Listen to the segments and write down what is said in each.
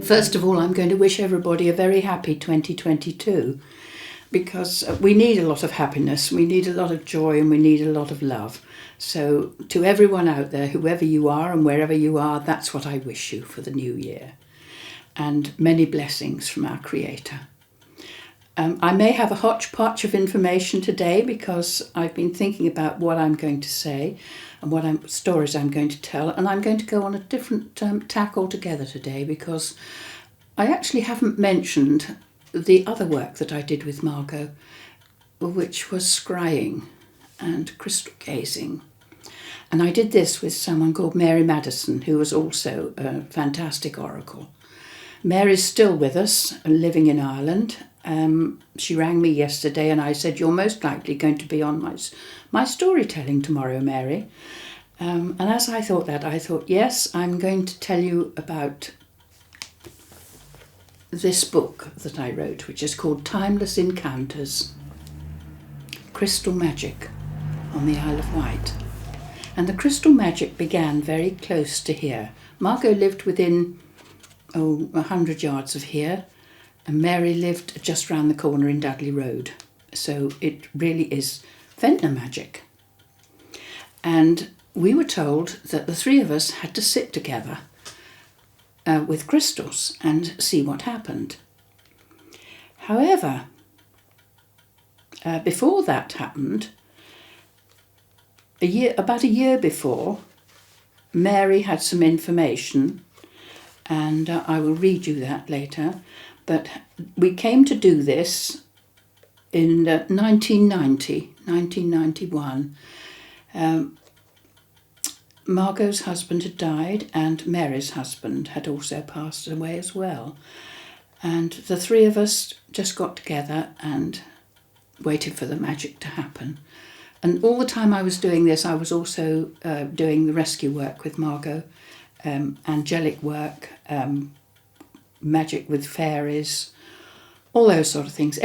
First of all, I'm going to wish everybody a very happy 2022, because we need a lot of happiness, we need a lot of joy, and we need a lot of love. So to everyone out there, whoever you are and wherever you are, that's what I wish you for the new year. And many blessings from our Creator. I may have a hodgepodge of information today because I've been thinking about what I'm going to say and what stories I'm going to tell, and I'm going to go on a different tack altogether today because I actually haven't mentioned the other work that I did with Margo, which was scrying and crystal gazing. And I did this with someone called Madison, who was also a fantastic oracle. Mary's still with us, living in Ireland. She rang me yesterday and I said, "You're most likely going to be on my storytelling tomorrow, Mary." And as I thought, yes, I'm going to tell you about this book that I wrote, which is called Timeless Encounters, Crystal Magic on the Isle of Wight. And the crystal magic began very close to here. Margo lived within 100 yards of here, and Mary lived just round the corner in Dudley Road. So it really is Ventnor magic. And we were told that the three of us had to sit together with crystals and see what happened. However, before that happened, about a year before, Mary had some information, and I will read you that later. But we came to do this in 1991. Margo's husband had died and Mary's husband had also passed away as well. And the three of us just got together and waited for the magic to happen. And all the time I was doing this, I was also doing the rescue work with Margo, angelic work, magic with fairies, all those sort of things.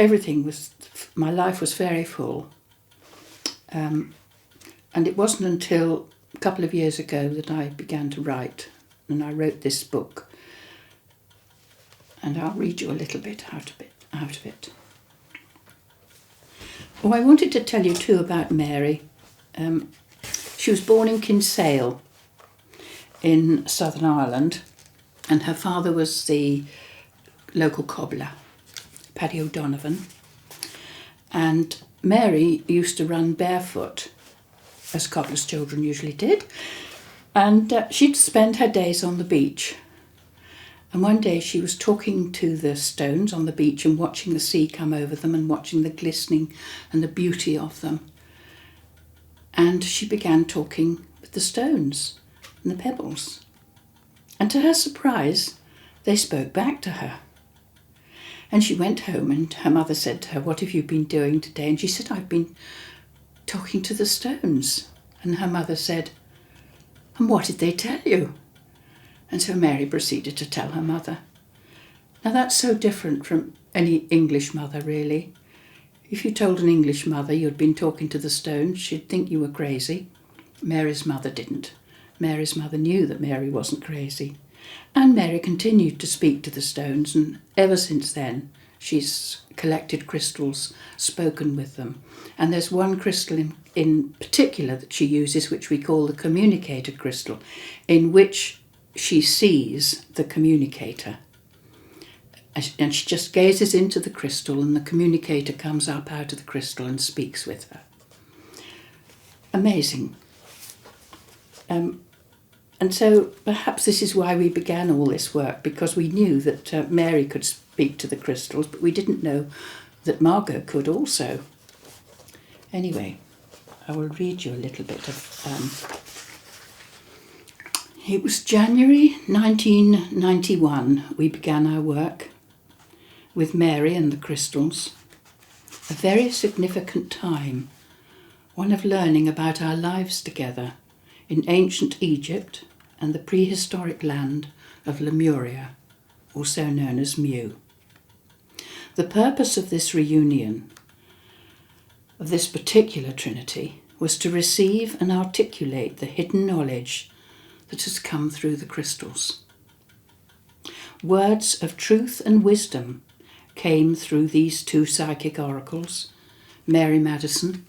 My life was very full. And it wasn't until a couple of years ago that I began to write, and I wrote this book. And I'll read you a little bit out of it. Oh, I wanted to tell you too about Mary. She was born in Kinsale in Southern Ireland, and her father was the local cobbler, Paddy O'Donovan. And Mary used to run barefoot, as cobblers' children usually did, and she'd spend her days on the beach. And one day she was talking to the stones on the beach and watching the sea come over them and watching the glistening and the beauty of them. And she began talking with the stones and the pebbles. And to her surprise, they spoke back to her. And she went home and her mother said to her, "What have you been doing today?" And she said, "I've been talking to the stones." And her mother said, "And what did they tell you?" And so Mary proceeded to tell her mother. Now that's so different from any English mother, really. If you told an English mother you'd been talking to the stones, she'd think you were crazy. Mary's mother didn't. Mary's mother knew that Mary wasn't crazy. And Mary continued to speak to the stones, and ever since then she's collected crystals, spoken with them. And there's one crystal in particular that she uses, which we call the communicator crystal, in which she sees the communicator. And she just gazes into the crystal and the communicator comes up out of the crystal and speaks with her. Amazing. And so perhaps this is why we began all this work, because we knew that Mary could speak to the crystals, but we didn't know that Margo could also. Anyway, I will read you a little bit of... It was January 1991 we began our work with Mary and the crystals. A very significant time, one of learning about our lives together in ancient Egypt and the prehistoric land of Lemuria, also known as Mu. The purpose of this reunion, of this particular trinity, was to receive and articulate the hidden knowledge that has come through the crystals. Words of truth and wisdom came through these two psychic oracles, Mary Madison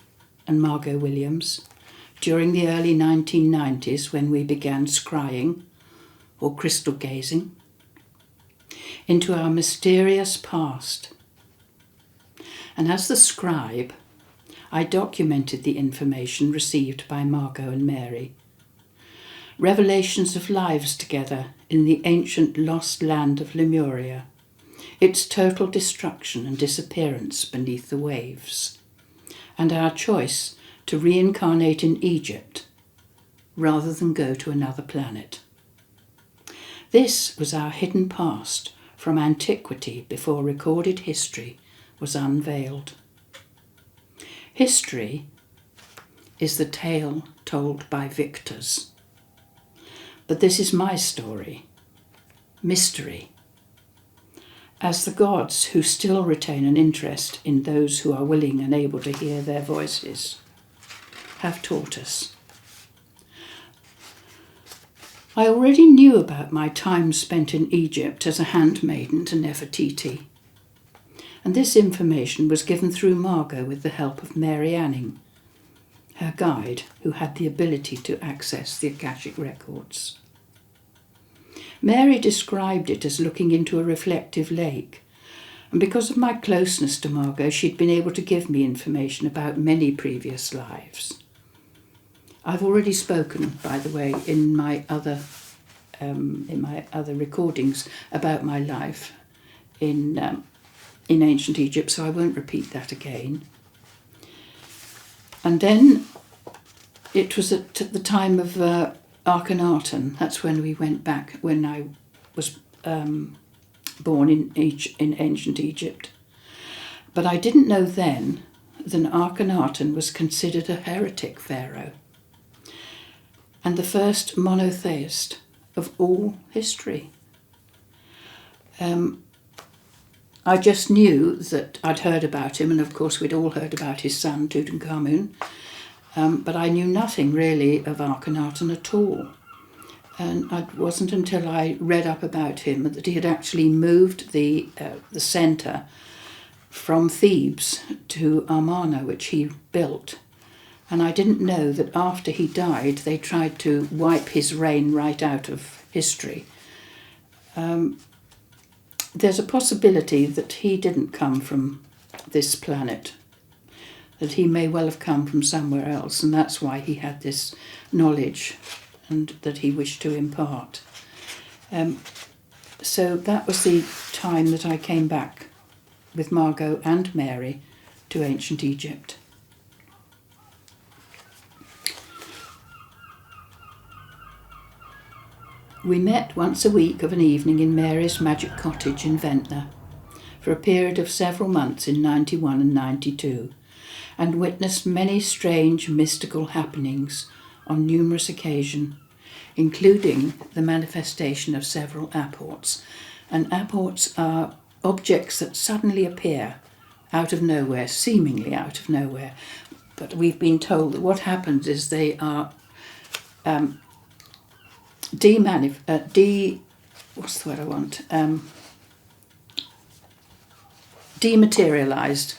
and Margo Williams, during the early 1990s when we began scrying, or crystal gazing, into our mysterious past. And as the scribe, I documented the information received by Margo and Mary. Revelations of lives together in the ancient lost land of Lemuria, its total destruction and disappearance beneath the waves, and our choice to reincarnate in Egypt rather than go to another planet. This was our hidden past from antiquity before recorded history was unveiled. History is the tale told by victors. But this is my story, mystery. As the gods who still retain an interest in those who are willing and able to hear their voices have taught us. I already knew about my time spent in Egypt as a handmaiden to Nefertiti, and this information was given through Margo with the help of Mary Anning, her guide who had the ability to access the Akashic records. Mary described it as looking into a reflective lake, and because of my closeness to Margo, she'd been able to give me information about many previous lives. I've already spoken, by the way, in my other recordings about my life in ancient Egypt, so I won't repeat that again. And then it was at the time of Akhenaten. That's when we went back, when I was born in ancient Egypt. But I didn't know then that Akhenaten was considered a heretic pharaoh and the first monotheist of all history. I just knew that I'd heard about him, and of course we'd all heard about his son Tutankhamun, but I knew nothing really of Akhenaten at all. And it wasn't until I read up about him that he had actually moved the centre from Thebes to Amarna, which he built. And I didn't know that after he died, they tried to wipe his reign right out of history. There's a possibility that he didn't come from this planet, that he may well have come from somewhere else, and that's why he had this knowledge and that he wished to impart. So that was the time that I came back with Margo and Mary to ancient Egypt. We met once a week of an evening in Mary's magic cottage in Ventnor for a period of several months in 91 and 92, and witnessed many strange mystical happenings on numerous occasions, including the manifestation of several apports. And apports are objects that suddenly appear out of nowhere, seemingly out of nowhere. But we've been told that what happens is they are dematerialized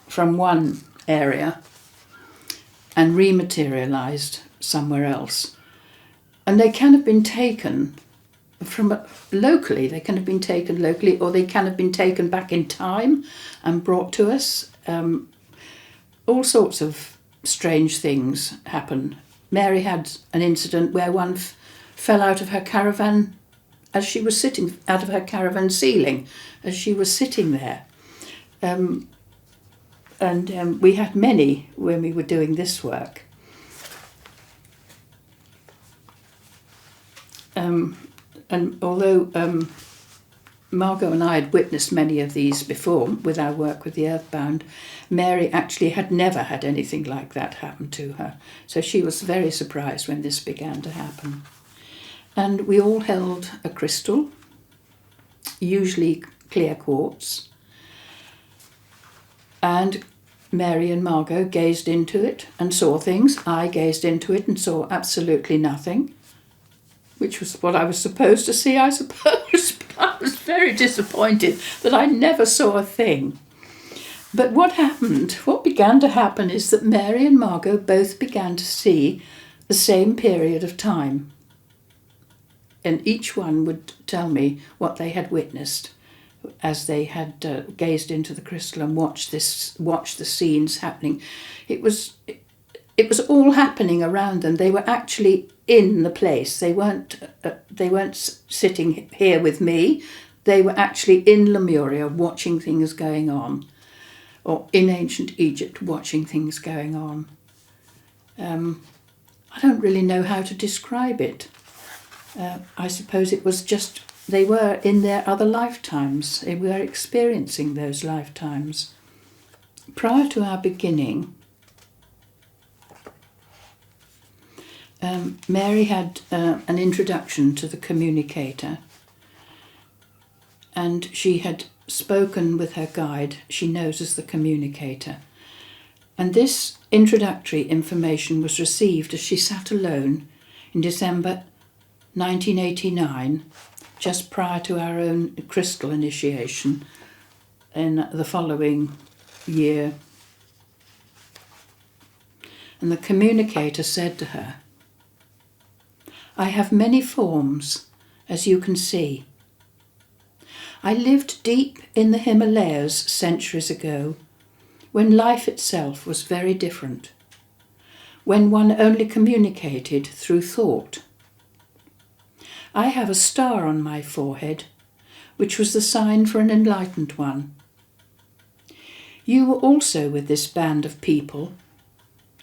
from one area and rematerialized somewhere else. And they can have been taken locally, or they can have been taken back in time and brought to us. All sorts of strange things happen. Mary had an incident where one fell out of her caravan as she was sitting, out of her caravan ceiling, as she was sitting there. We had many when we were doing this work. And although Margo and I had witnessed many of these before with our work with the Earthbound, Mary actually had never had anything like that happen to her. So she was very surprised when this began to happen. And we all held a crystal, usually clear quartz, and Mary and Margo gazed into it and saw things. I gazed into it and saw absolutely nothing, which was what I was supposed to see, I suppose. I was very disappointed that I never saw a thing. But what began to happen is that Mary and Margo both began to see the same period of time. And each one would tell me what they had witnessed as they had gazed into the crystal and watched the scenes happening. It was all happening around them. They were actually in the place. They weren't sitting here with me. They were actually in Lemuria watching things going on, or in ancient Egypt watching things going on. I don't really know how to describe it. I suppose it was just they were in their other lifetimes. They were experiencing those lifetimes. Prior to our beginning, Mary had an introduction to the communicator, and she had spoken with her guide, she knows as the communicator. And this introductory information was received as she sat alone in December 1989, just prior to our own crystal initiation in the following year. And the communicator said to her, "I have many forms, as you can see. I lived deep in the Himalayas centuries ago, when life itself was very different, when one only communicated through thought. I have a star on my forehead, which was the sign for an enlightened one. You were also with this band of people,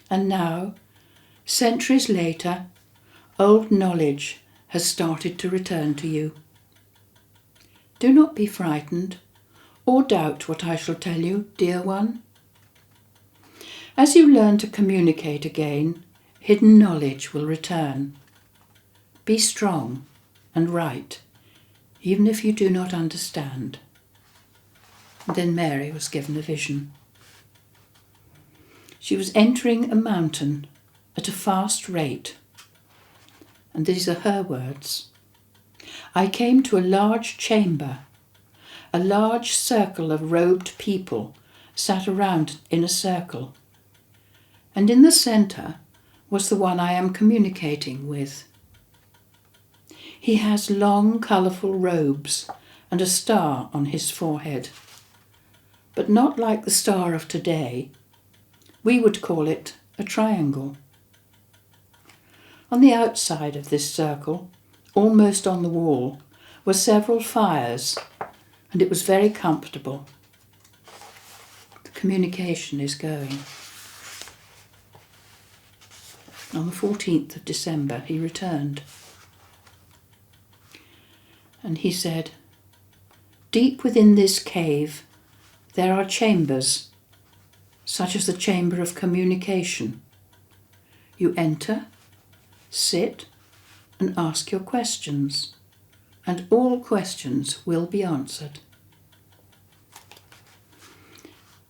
and now, centuries later, old knowledge has started to return to you. Do not be frightened or doubt what I shall tell you, dear one. As you learn to communicate again, hidden knowledge will return. Be strong and right, even if you do not understand." And then Mary was given a vision. She was entering a mountain at a fast rate. And these are her words. "I came to a large chamber. A large circle of robed people sat around in a circle. And in the centre was the one I am communicating with. He has long, colourful robes and a star on his forehead, but not like the star of today. We would call it a triangle. On the outside of this circle, almost on the wall, were several fires, and it was very comfortable. The communication is going." On the 14th of December, he returned. And he said, "Deep within this cave, there are chambers, such as the chamber of communication. You enter, sit, and ask your questions, and all questions will be answered."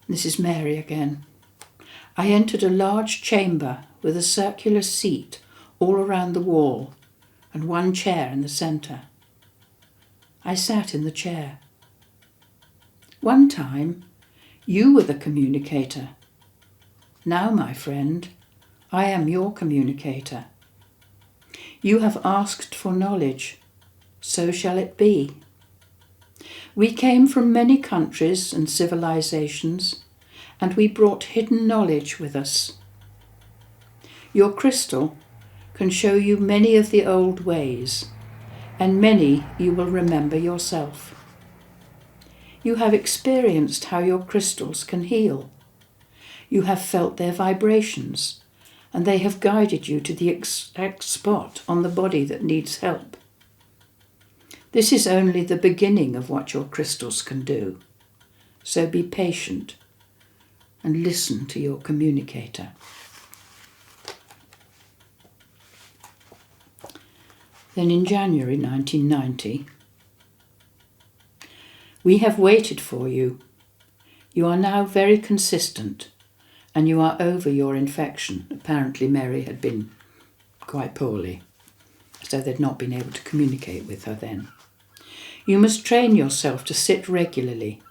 This is Mary again. "I entered a large chamber with a circular seat all around the wall and one chair in the centre. I sat in the chair. One time, you were the communicator. Now, my friend, I am your communicator. You have asked for knowledge, so shall it be. We came from many countries and civilizations, and we brought hidden knowledge with us. Your crystal can show you many of the old ways, and many you will remember yourself. You have experienced how your crystals can heal. You have felt their vibrations, and they have guided you to the exact spot on the body that needs help. This is only the beginning of what your crystals can do, so be patient and listen to your communicator." Then in January 1990, "We have waited for you. You are now very consistent, and you are over your infection." Apparently Mary had been quite poorly, so they'd not been able to communicate with her then. You must train yourself to sit regularly,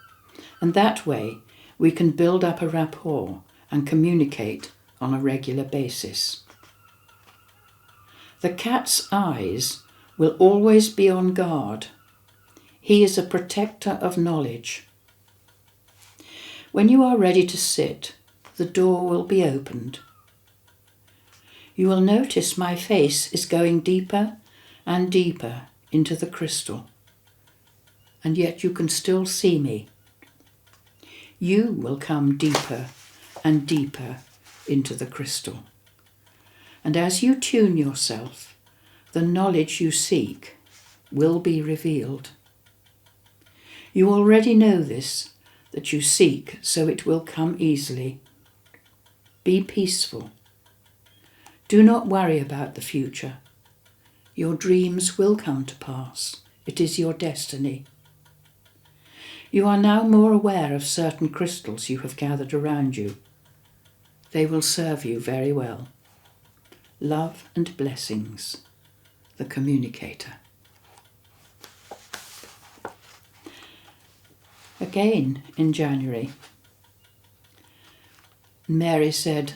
and that way we can build up a rapport and communicate on a regular basis. The cat's eyes will always be on guard. He is a protector of knowledge. When you are ready to sit, the door will be opened. You will notice my face is going deeper and deeper into the crystal, and yet you can still see me. You will come deeper and deeper into the crystal, and as you tune yourself, the knowledge you seek will be revealed. You already know this, that you seek, so it will come easily. Be peaceful. Do not worry about the future. Your dreams will come to pass. It is your destiny. You are now more aware of certain crystals you have gathered around you. They will serve you very well. Love and blessings, the communicator. Again in January, Mary said,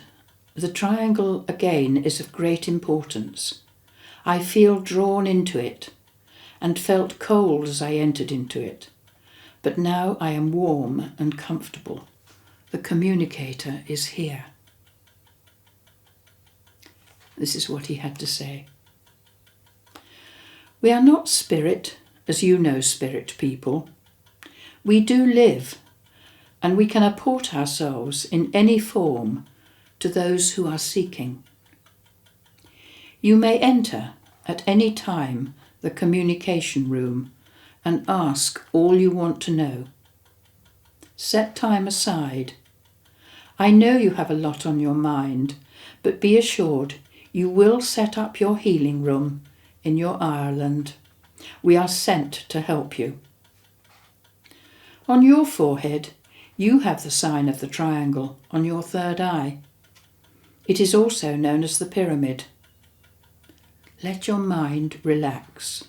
"The triangle again is of great importance. I feel drawn into it and felt cold as I entered into it, but now I am warm and comfortable. The communicator is here." This is what he had to say. We are not spirit, as you know spirit people. We do live, and we can apport ourselves in any form to those who are seeking. You may enter at any time the communication room and ask all you want to know. Set time aside. I know you have a lot on your mind, but be assured you will set up your healing room in your Ireland. We are sent to help you. On your forehead, you have the sign of the triangle on your third eye. It is also known as the pyramid. Let your mind relax.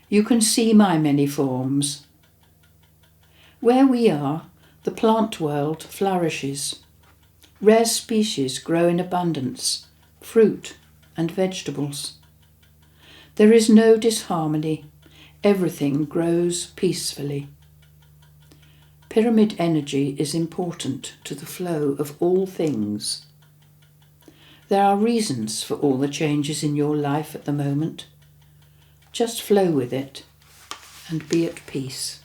You can see my many forms. Where we are, the plant world flourishes. Rare species grow in abundance, fruit and vegetables. There is no disharmony. Everything grows peacefully. Pyramid energy is important to the flow of all things. There are reasons for all the changes in your life at the moment. Just flow with it and be at peace.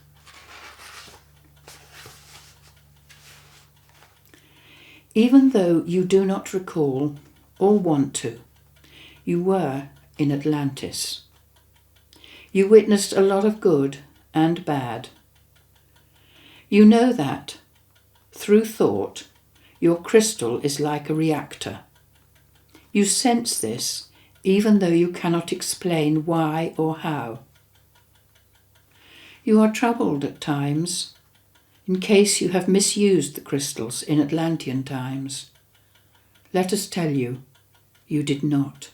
Even though you do not recall or want to, you were in Atlantis. You witnessed a lot of good and bad. You know that, through thought, your crystal is like a reactor. You sense this even though you cannot explain why or how. You are troubled at times, in case you have misused the crystals in Atlantean times. Let us tell you, you did not.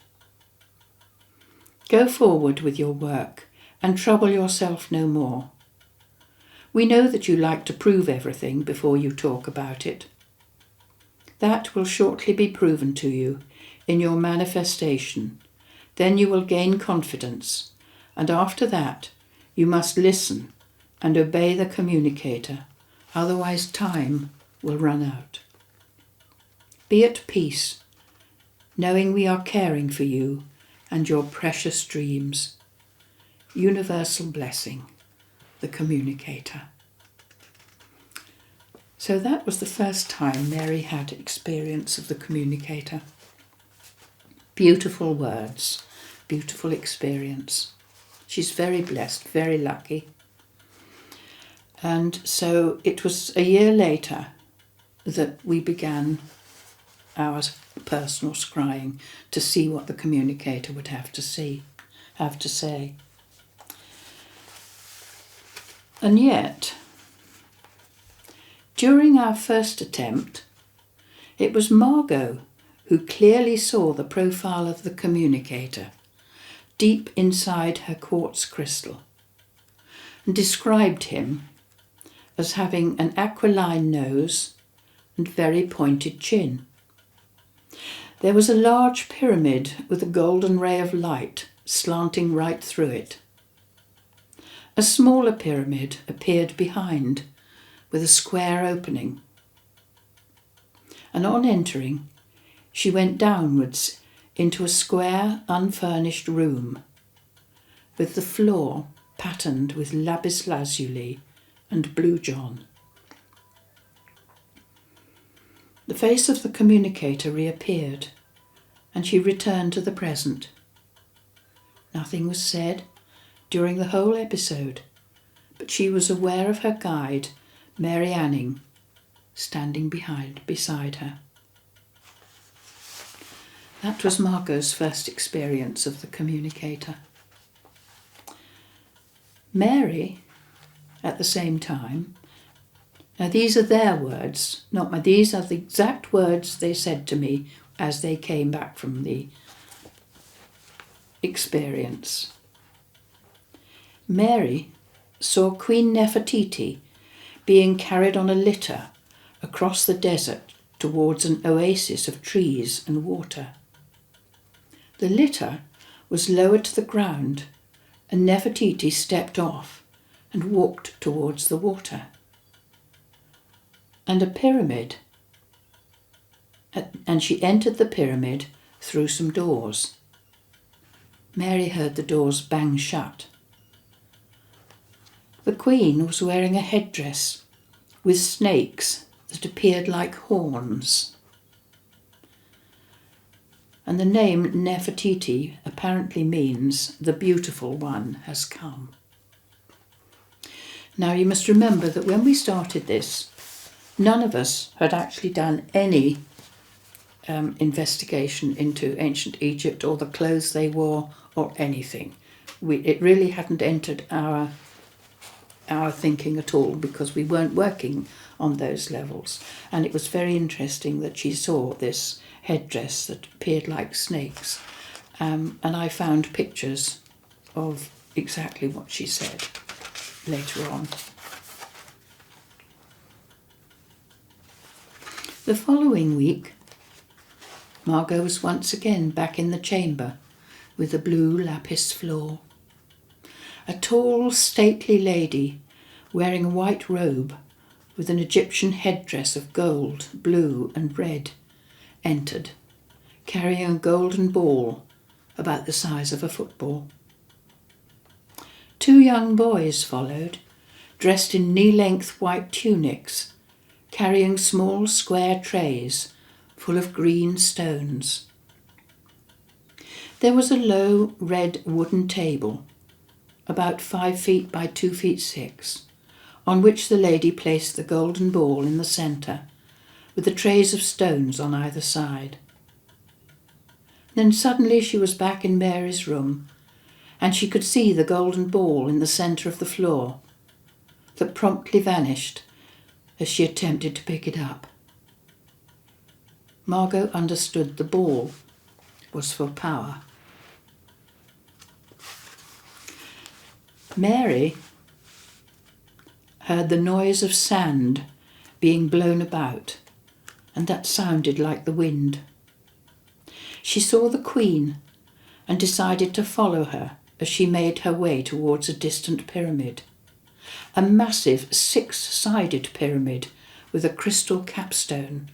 Go forward with your work and trouble yourself no more. We know that you like to prove everything before you talk about it. That will shortly be proven to you in your manifestation. Then you will gain confidence, and after that you must listen and obey the communicator, otherwise time will run out. Be at peace, knowing we are caring for you and your precious dreams. Universal blessing, the communicator. So that was the first time Mary had experience of the communicator. Beautiful words, beautiful experience. She's very blessed, very lucky. And so it was a year later that we began our personal scrying to see what the communicator would have to say. And yet, during our first attempt, it was Margo who clearly saw the profile of the communicator deep inside her quartz crystal. and described him as having an aquiline nose and very pointed chin. There was a large pyramid with a golden ray of light slanting right through it. A smaller pyramid appeared behind, with a square opening. And on entering, she went downwards into a square, unfurnished room, with the floor patterned with lapis lazuli and blue john. The face of the communicator reappeared, and she returned to the present. Nothing was said during the whole episode, but she was aware of her guide, Mary Anning, standing beside her. That was Margo's first experience of the communicator. Mary, at the same time, now these are their words, not mine. These are the exact words they said to me as they came back from the experience. Mary saw Queen Nefertiti being carried on a litter across the desert towards an oasis of trees and water. The litter was lowered to the ground, and Nefertiti stepped off and walked towards the water. And a pyramid, and she entered the pyramid through some doors. Mary heard the doors bang shut. The Queen was wearing a headdress with snakes that appeared like horns. And the name Nefertiti apparently means the beautiful one has come. Now you must remember that when we started this, none of us had actually done any investigation into ancient Egypt or the clothes they wore or anything. It really hadn't entered our thinking at all, because we weren't working on those levels. And it was very interesting that she saw this headdress that appeared like snakes. And I found pictures of exactly what she said later on. The following week, Margo was once again back in the chamber with the blue lapis floor. A tall, stately lady wearing a white robe with an Egyptian headdress of gold, blue and red entered, carrying a golden ball about the size of a football. 2 young boys followed, dressed in knee-length white tunics, carrying small square trays full of green stones. There was a low red wooden table, about 5 feet by 2 feet 6, on which the lady placed the golden ball in the centre, with the trays of stones on either side. Then suddenly she was back in Mary's room, and she could see the golden ball in the centre of the floor, that promptly vanished as she attempted to pick it up. Margo understood the ball was for power. Mary heard the noise of sand being blown about, and that sounded like the wind. She saw the Queen and decided to follow her as she made her way towards a distant pyramid, a massive 6-sided pyramid with a crystal capstone.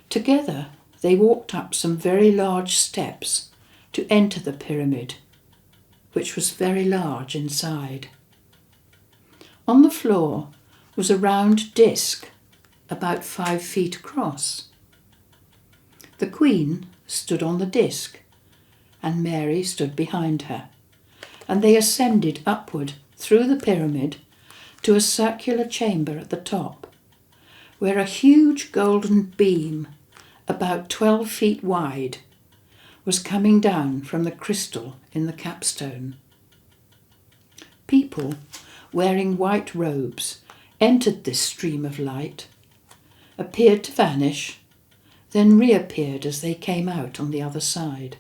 Together they walked up some very large steps to enter the pyramid, which was very large inside. On the floor was a round disc about 5 feet across. The Queen stood on the disc, and Mary stood behind her, and they ascended upward through the pyramid to a circular chamber at the top, where a huge golden beam, about 12 feet wide, was coming down from the crystal in the capstone. People wearing white robes entered this stream of light, appeared to vanish, then reappeared as they came out on the other side.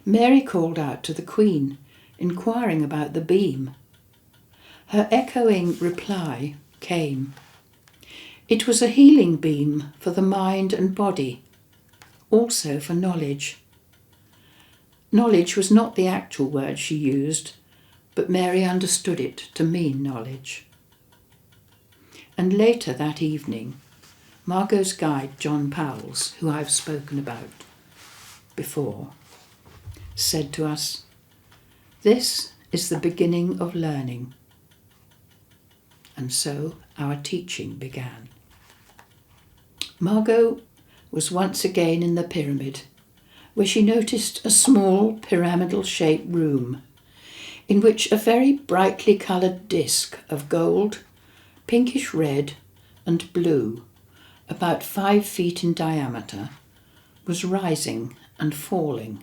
Mary called out to the Queen, inquiring about the beam. Her echoing reply came. It was a healing beam for the mind and body, also for knowledge. Knowledge was not the actual word she used, but Mary understood it to mean knowledge. And later that evening, Margo's guide, John Powles, who I've spoken about before, said to us, "This is the beginning of learning." And so our teaching began. Margo was once again in the pyramid, where she noticed a small pyramidal-shaped room in which a very brightly coloured disc of gold, pinkish red and blue, about 5 feet in diameter, was rising and falling.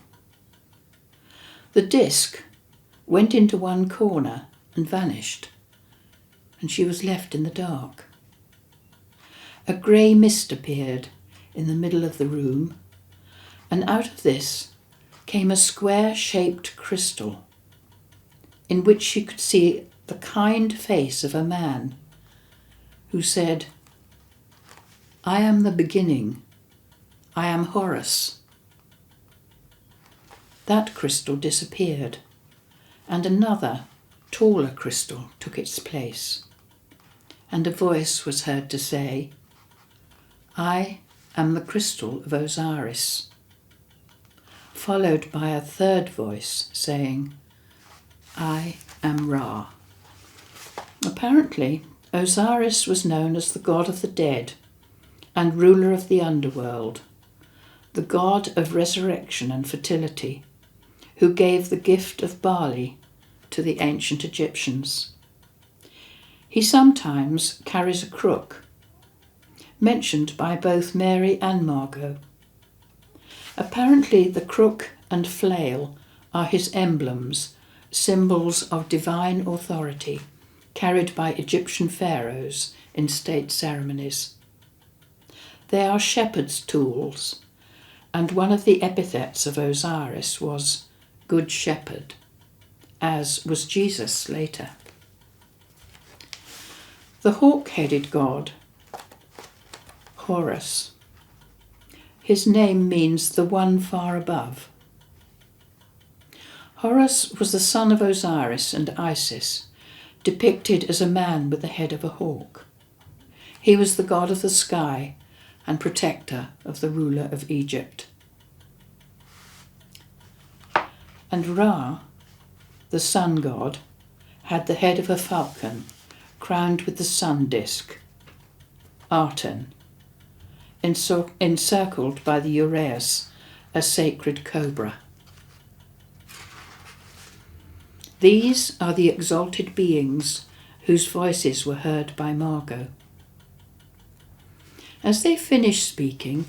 The disc went into one corner and vanished, and she was left in the dark. A grey mist appeared in the middle of the room, and out of this came a square-shaped crystal in which she could see the kind face of a man who said, "I am the beginning. I am Horus." That crystal disappeared, and another, taller crystal took its place, and a voice was heard to say, "I am the crystal of Osiris," followed by a third voice saying, "I am Ra." Apparently, Osiris was known as the god of the dead and ruler of the underworld, the god of resurrection and fertility, who gave the gift of barley to the ancient Egyptians. He sometimes carries a crook, mentioned by both Mary and Margo. Apparently the crook and flail are his emblems, symbols of divine authority, carried by Egyptian pharaohs in state ceremonies. They are shepherds' tools, and one of the epithets of Osiris was Good Shepherd, as was Jesus later. The hawk-headed god, Horus, his name means the one far above. Horus was the son of Osiris and Isis, depicted as a man with the head of a hawk. He was the god of the sky and protector of the ruler of Egypt. And Ra, the sun god, had the head of a falcon crowned with the sun disk, Aten, encircled by the uraeus, a sacred cobra. These are the exalted beings whose voices were heard by Margo. As they finished speaking,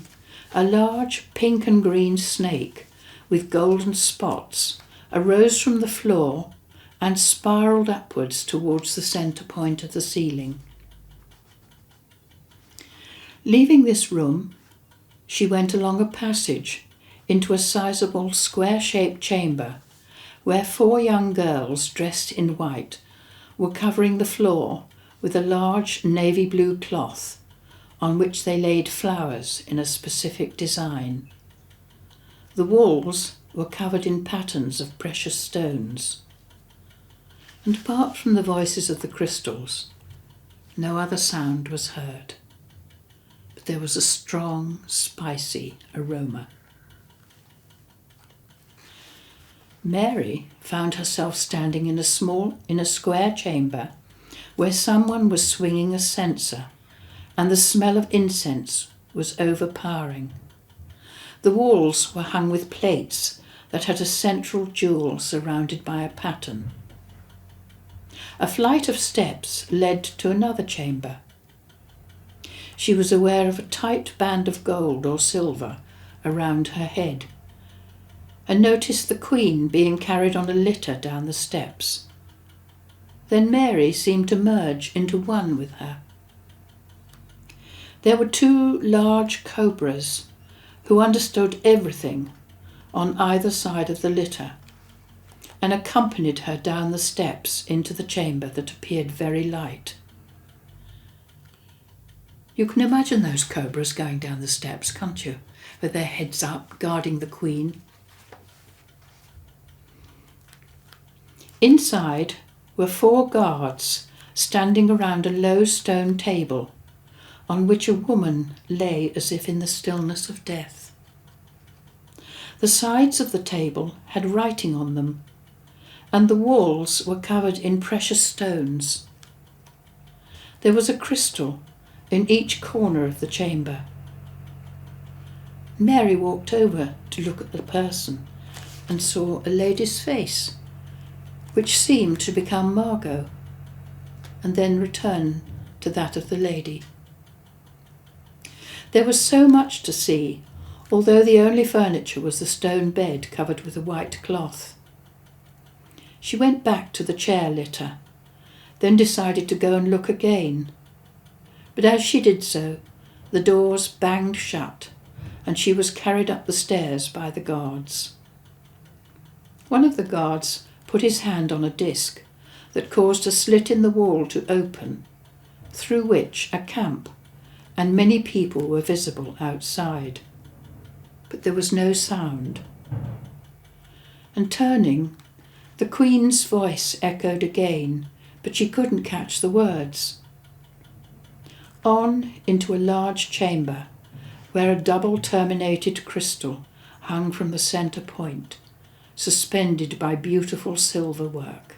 a large pink and green snake with golden spots arose from the floor and spiralled upwards towards the centre point of the ceiling. Leaving this room, she went along a passage into a sizable square-shaped chamber where 4 young girls dressed in white were covering the floor with a large navy blue cloth on which they laid flowers in a specific design. The walls were covered in patterns of precious stones. And apart from the voices of the crystals, no other sound was heard. But there was a strong, spicy aroma. Mary found herself standing in a square chamber where someone was swinging a censer, and the smell of incense was overpowering. The walls were hung with plates that had a central jewel surrounded by a pattern. A flight of steps led to another chamber. She was aware of a tight band of gold or silver around her head, and noticed the Queen being carried on a litter down the steps. Then Mary seemed to merge into one with her. There were 2 large cobras who understood everything on either side of the litter. and accompanied her down the steps into the chamber that appeared very light. You can imagine those cobras going down the steps, can't you? With their heads up, guarding the queen. Inside were 4 guards standing around a low stone table on which a woman lay as if in the stillness of death. The sides of the table had writing on them, and the walls were covered in precious stones. There was a crystal in each corner of the chamber. Mary walked over to look at the person and saw a lady's face, which seemed to become Margo, and then return to that of the lady. There was so much to see, although the only furniture was the stone bed covered with a white cloth. She went back to the chair litter, then decided to go and look again. But as she did so, the doors banged shut, and she was carried up the stairs by the guards. One of the guards put his hand on a disc that caused a slit in the wall to open, through which a camp and many people were visible outside. But there was no sound. And turning, the Queen's voice echoed again, but she couldn't catch the words. On into a large chamber, where a double-terminated crystal hung from the centre point, suspended by beautiful silver work.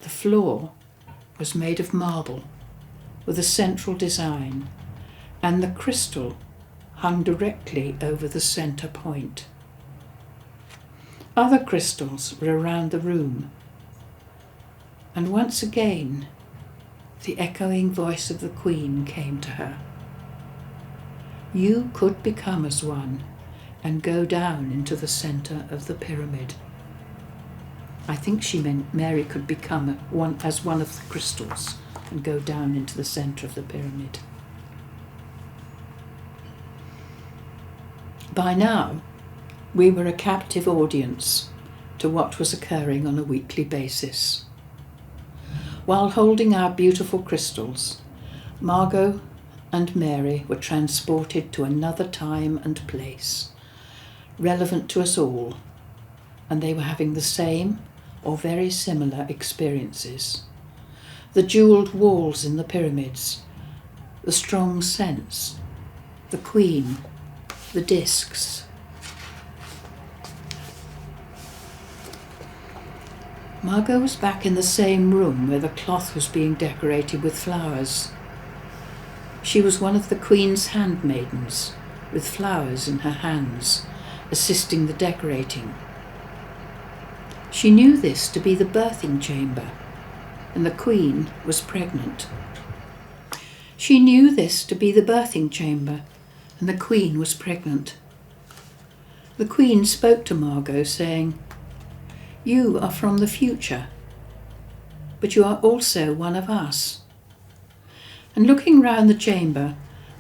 The floor was made of marble, with a central design, and the crystal hung directly over the centre point. Other crystals were around the room, and once again the echoing voice of the Queen came to her. You could become as one and go down into the centre of the pyramid. I think she meant Mary could become one of the crystals and go down into the centre of the pyramid. By now, we were a captive audience to what was occurring on a weekly basis. While holding our beautiful crystals, Margo and Mary were transported to another time and place, relevant to us all, and they were having the same or very similar experiences. The jewelled walls in the pyramids, the strong scents, the Queen, the discs. Margo was back in the same room where the cloth was being decorated with flowers. She was one of the Queen's handmaidens, with flowers in her hands, assisting the decorating. She knew this to be the birthing chamber, and the Queen was pregnant. She knew this to be the birthing chamber, and the Queen was pregnant. The Queen spoke to Margo, saying, "You are from the future, but you are also one of us." And looking round the chamber,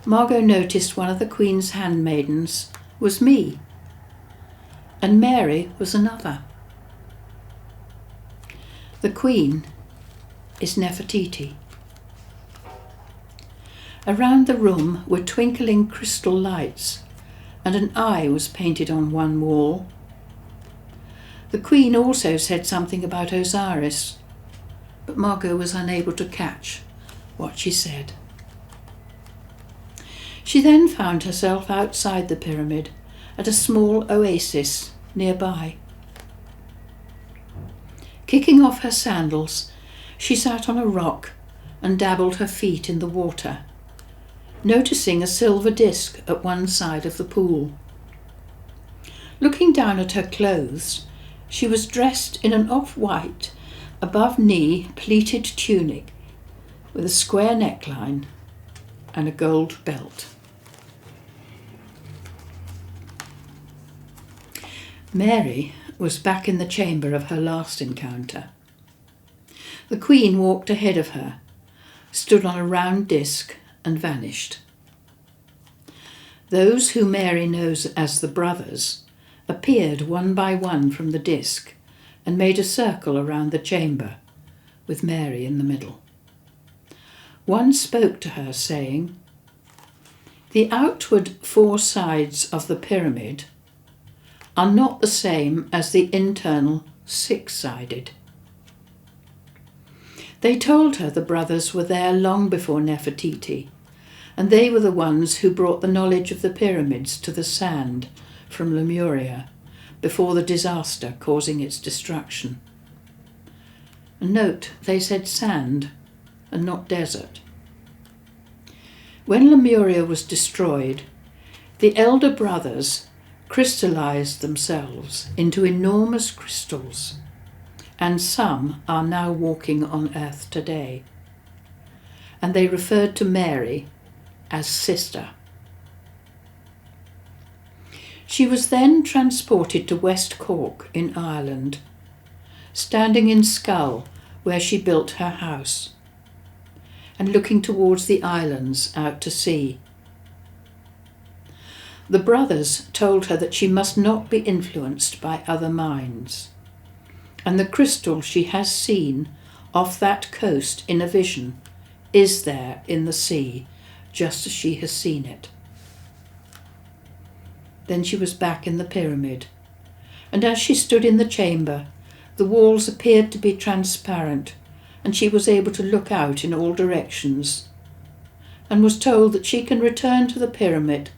Margo noticed one of the Queen's handmaidens was me, and Mary was another. The Queen is Nefertiti. Around the room were twinkling crystal lights, and an eye was painted on one wall. The Queen also said something about Osiris, but Margo was unable to catch what she said. She then found herself outside the pyramid at a small oasis nearby. Kicking off her sandals, she sat on a rock and dabbled her feet in the water, noticing a silver disc at one side of the pool. Looking down at her clothes, she was dressed in an off-white, above-knee pleated tunic with a square neckline and a gold belt. Mary was back in the chamber of her last encounter. The Queen walked ahead of her, stood on a round disc and vanished. Those who Mary knows as the brothers appeared one by one from the disc and made a circle around the chamber, with Mary in the middle. One spoke to her, saying, "The outward 4 sides of the pyramid are not the same as the internal 6-sided. They told her the brothers were there long before Nefertiti, and they were the ones who brought the knowledge of the pyramids to the sand from Lemuria before the disaster causing its destruction." And note, they said sand and not desert. When Lemuria was destroyed, the elder brothers crystallized themselves into enormous crystals, and some are now walking on earth today. And they referred to Mary as sister. She was then transported to West Cork in Ireland, standing in Schull where she built her house, and looking towards the islands out to sea. The brothers told her that she must not be influenced by other minds, and the crystal she has seen off that coast in a vision is there in the sea, just as she has seen it. Then she was back in the pyramid, and as she stood in the chamber, the walls appeared to be transparent, and she was able to look out in all directions, and was told that she can return to the pyramid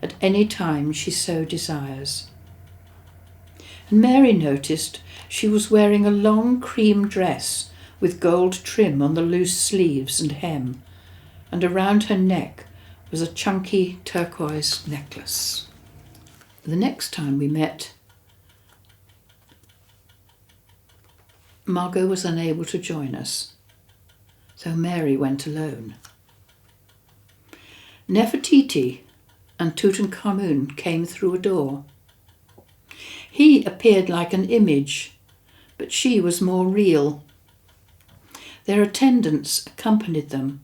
at any time she so desires. And Mary noticed she was wearing a long cream dress with gold trim on the loose sleeves and hem, and around her neck was a chunky turquoise necklace. The next time we met, Margo was unable to join us, so Mary went alone. Nefertiti and Tutankhamun came through a door. He appeared like an image, but she was more real. Their attendants accompanied them,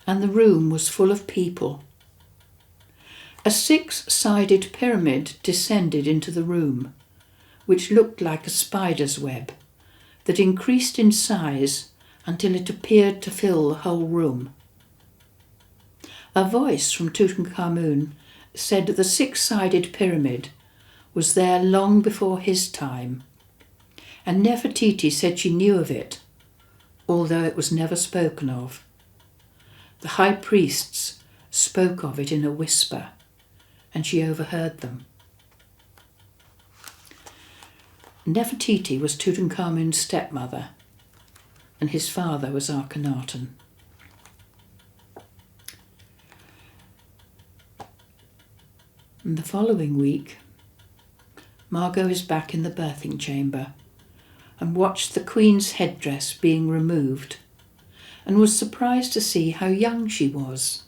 and the room was full of people. A 6-sided pyramid descended into the room, which looked like a spider's web that increased in size until it appeared to fill the whole room. A voice from Tutankhamun said the 6-sided pyramid was there long before his time, and Nefertiti said she knew of it, although it was never spoken of. The high priests spoke of it in a whisper, and she overheard them. Nefertiti was Tutankhamun's stepmother, and his father was Akhenaten. And the following week, Margo is back in the birthing chamber and watched the Queen's headdress being removed, and was surprised to see how young she was.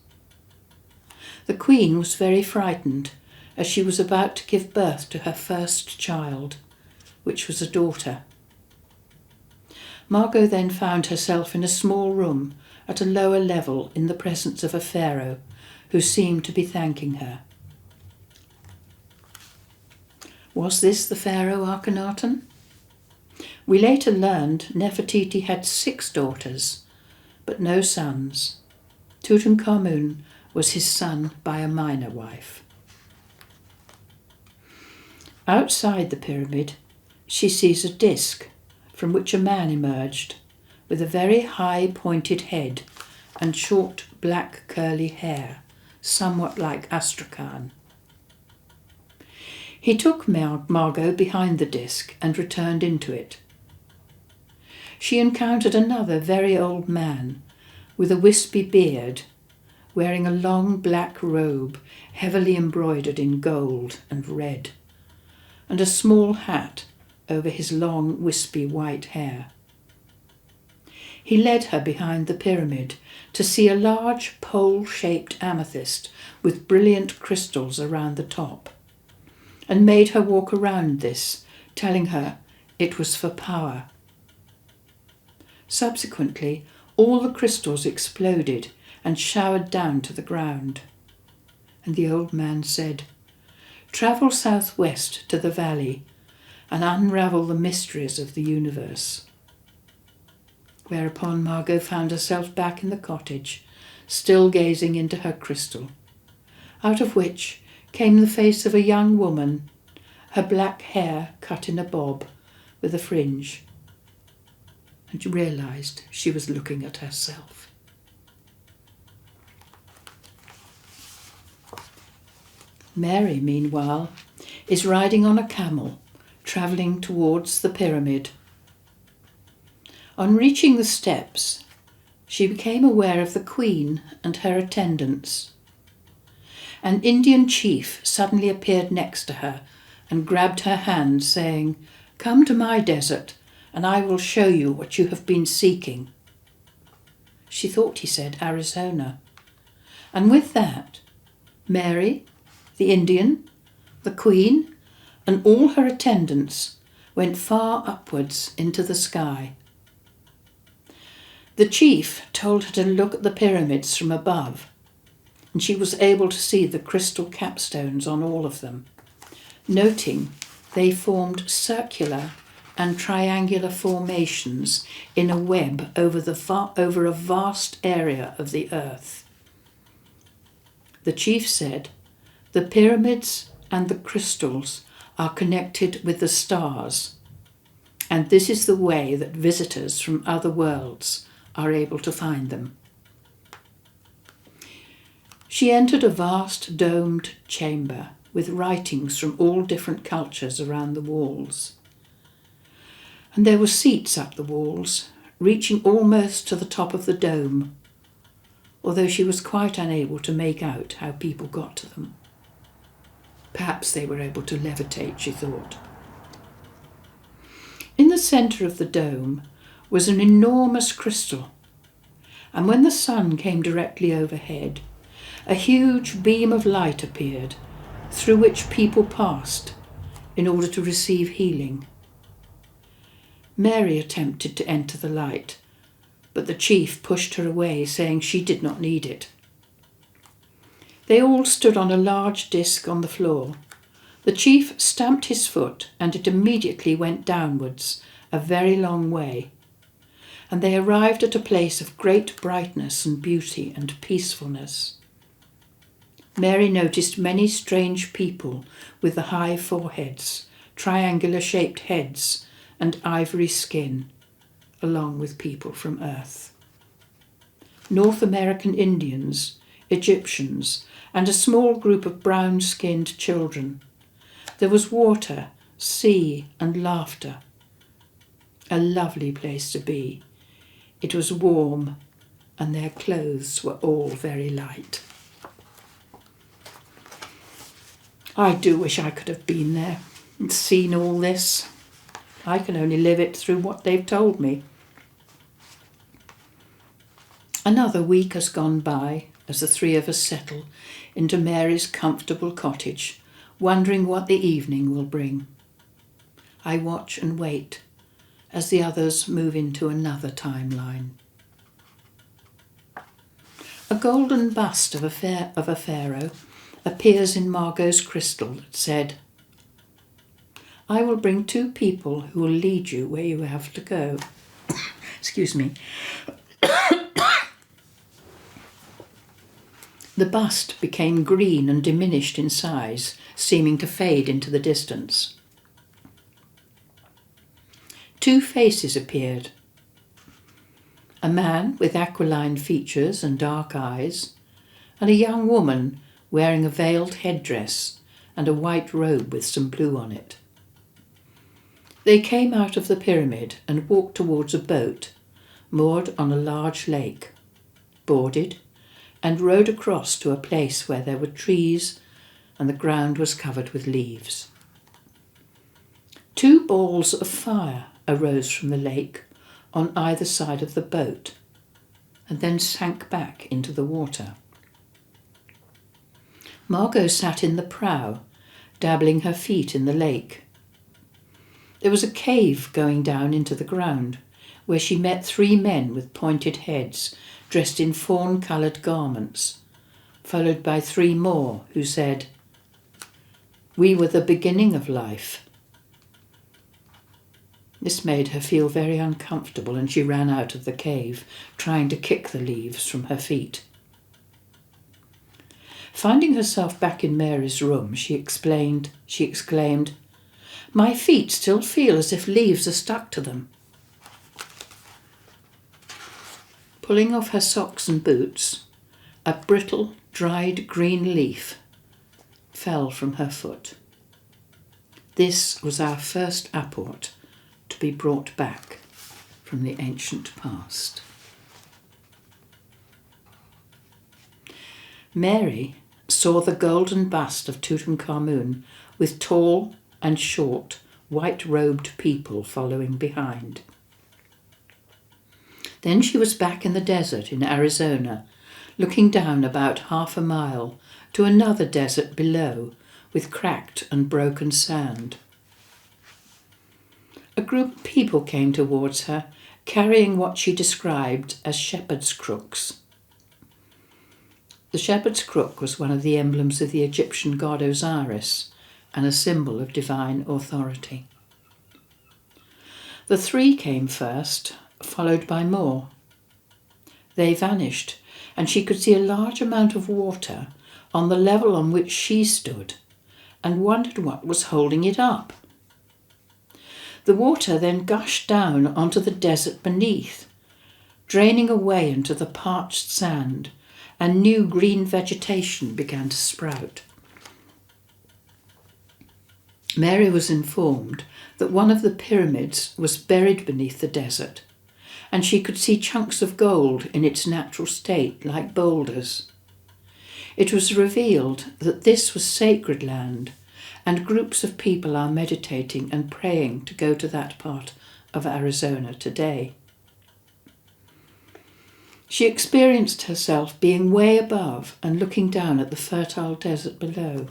The Queen was very frightened as she was about to give birth to her first child, which was a daughter. Margo then found herself in a small room at a lower level in the presence of a pharaoh who seemed to be thanking her. Was this the pharaoh Akhenaten? We later learned Nefertiti had 6 daughters, but no sons. Tutankhamun was his son by a minor wife. Outside the pyramid, she sees a disc from which a man emerged with a very high pointed head and short black curly hair, somewhat like Astrakhan. He took Margo behind the disc and returned into it. She encountered another very old man with a wispy beard, wearing a long black robe heavily embroidered in gold and red, and a small hat over his long wispy white hair. He led her behind the pyramid to see a large pole-shaped amethyst with brilliant crystals around the top, and made her walk around this, telling her it was for power. Subsequently, all the crystals exploded and showered down to the ground. And the old man said, "Travel southwest to the valley and unravel the mysteries of the universe. Whereupon Margo found herself back in the cottage, still gazing into her crystal, out of which came the face of a young woman, her black hair cut in a bob with a fringe, and she realised she was looking at herself. Mary, meanwhile, is riding on a camel, travelling towards the pyramid. On reaching the steps, she became aware of the Queen and her attendants. An Indian chief suddenly appeared next to her and grabbed her hand, saying, "Come to my desert, and I will show you what you have been seeking." She thought he said Arizona. And with that, Mary, the Indian, the Queen, and all her attendants went far upwards into the sky. The chief told her to look at the pyramids from above, and she was able to see the crystal capstones on all of them, noting they formed circular and triangular formations in a web over a vast area of the earth. The chief said, "The pyramids and the crystals are connected with the stars, and this is the way that visitors from other worlds are able to find them." She entered a vast domed chamber with writings from all different cultures around the walls. And there were seats up the walls, reaching almost to the top of the dome, although she was quite unable to make out how people got to them. Perhaps they were able to levitate, she thought. In the centre of the dome was an enormous crystal, and when the sun came directly overhead, a huge beam of light appeared, through which people passed in order to receive healing. Mary attempted to enter the light, but the chief pushed her away, saying she did not need it. They all stood on a large disc on the floor. The chief stamped his foot, and it immediately went downwards a very long way, and they arrived at a place of great brightness and beauty and peacefulness. Mary noticed many strange people with the high foreheads, triangular-shaped heads, and ivory skin, along with people from Earth. North American Indians, Egyptians, and a small group of brown-skinned children. There was water, sea, and laughter. A lovely place to be. It was warm, and their clothes were all very light. I do wish I could have been there and seen all this. I can only live it through what they've told me. Another week has gone by as the three of us settle into Mary's comfortable cottage, wondering what the evening will bring. I watch and wait as the others move into another timeline. A golden bust of a pharaoh appears in Margo's crystal that said, "I will bring 2 people who will lead you where you have to go." Excuse me. The bust became green and diminished in size, seeming to fade into the distance. 2 faces appeared. A man with aquiline features and dark eyes, and a young woman wearing a veiled headdress and a white robe with some blue on it. They came out of the pyramid and walked towards a boat moored on a large lake, boarded, and rowed across to a place where there were trees and the ground was covered with leaves. 2 balls of fire arose from the lake on either side of the boat and then sank back into the water. Margo sat in the prow, dabbling her feet in the lake. There was a cave going down into the ground, where she met 3 men with pointed heads, dressed in fawn-coloured garments, followed by 3 more who said, "We were the beginning of life." This made her feel very uncomfortable, and she ran out of the cave, trying to kick the leaves from her feet. Finding herself back in Mary's room, she exclaimed, "My feet still feel as if leaves are stuck to them." Pulling off her socks and boots, a brittle, dried green leaf fell from her foot. This was our first apport to be brought back from the ancient past. Mary saw the golden bust of Tutankhamun with tall and short, white-robed people following behind. Then she was back in the desert in Arizona, looking down about half a mile to another desert below with cracked and broken sand. A group of people came towards her, carrying what she described as shepherd's crooks. The shepherd's crook was one of the emblems of the Egyptian god Osiris and a symbol of divine authority. The three came first, followed by more. They vanished, and she could see a large amount of water on the level on which she stood, and wondered what was holding it up. The water then gushed down onto the desert beneath, draining away into the parched sand, and new green vegetation began to sprout. Mary was informed that one of the pyramids was buried beneath the desert, and she could see chunks of gold in its natural state like boulders. It was revealed that this was sacred land, and groups of people are meditating and praying to go to that part of Arizona today. She experienced herself being way above and looking down at the fertile desert below.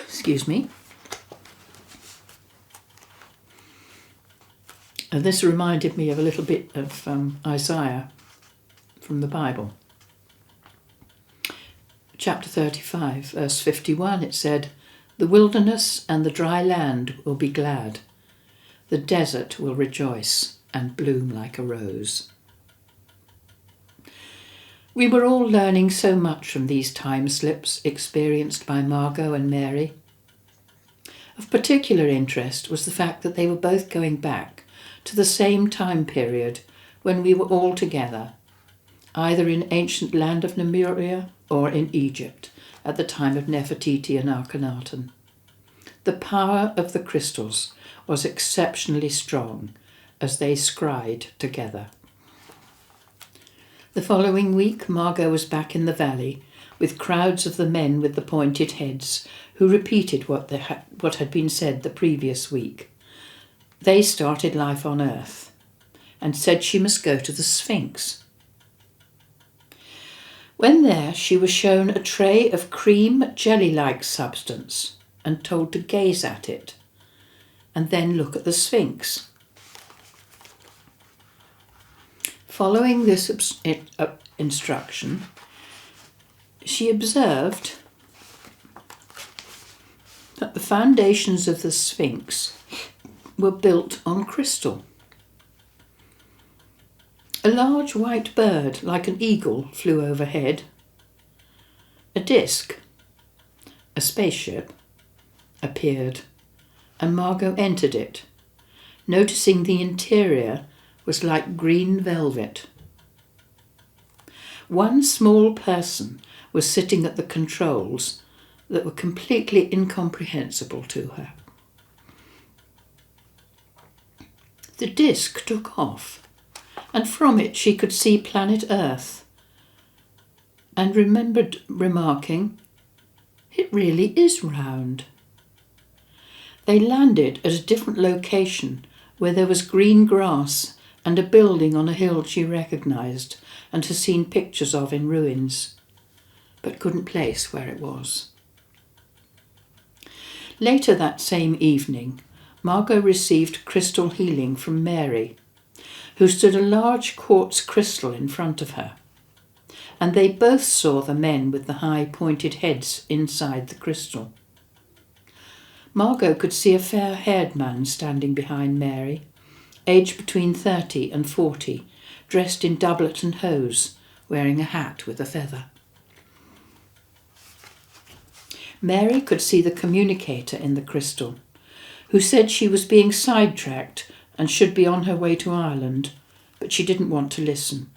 Excuse me. And this reminded me of a little bit of Isaiah from the Bible. Chapter 35, verse 51, it said, "The wilderness and the dry land will be glad. The desert will rejoice and bloom like a rose." We were all learning so much from these time slips experienced by Margo and Mary. Of particular interest was the fact that they were both going back to the same time period when we were all together, either in ancient land of Lemuria or in Egypt at the time of Nefertiti and Akhenaten. The power of the crystals was exceptionally strong as they scryed together. The following week, Margo was back in the valley with crowds of the men with the pointed heads who repeated what had been said the previous week. They started life on Earth and said she must go to the Sphinx. When there, she was shown a tray of cream jelly-like substance and told to gaze at it and then look at the Sphinx. Following this instruction, she observed that the foundations of the Sphinx were built on crystal. A large white bird, like an eagle, flew overhead. A disc, a spaceship, appeared, and Margo entered it, noticing the interior was like green velvet. One small person was sitting at the controls that were completely incomprehensible to her. The disc took off, and from it she could see planet Earth, and remembered remarking, "It really is round." They landed at a different location where there was green grass and a building on a hill she recognised and had seen pictures of in ruins, but couldn't place where it was. Later that same evening, Margo received crystal healing from Mary, who stood a large quartz crystal in front of her, and they both saw the men with the high pointed heads inside the crystal. Margo could see a fair-haired man standing behind Mary, aged between 30 and 40, dressed in doublet and hose, wearing a hat with a feather. Mary could see the communicator in the crystal, who said she was being sidetracked and should be on her way to Ireland, but she didn't want to listen.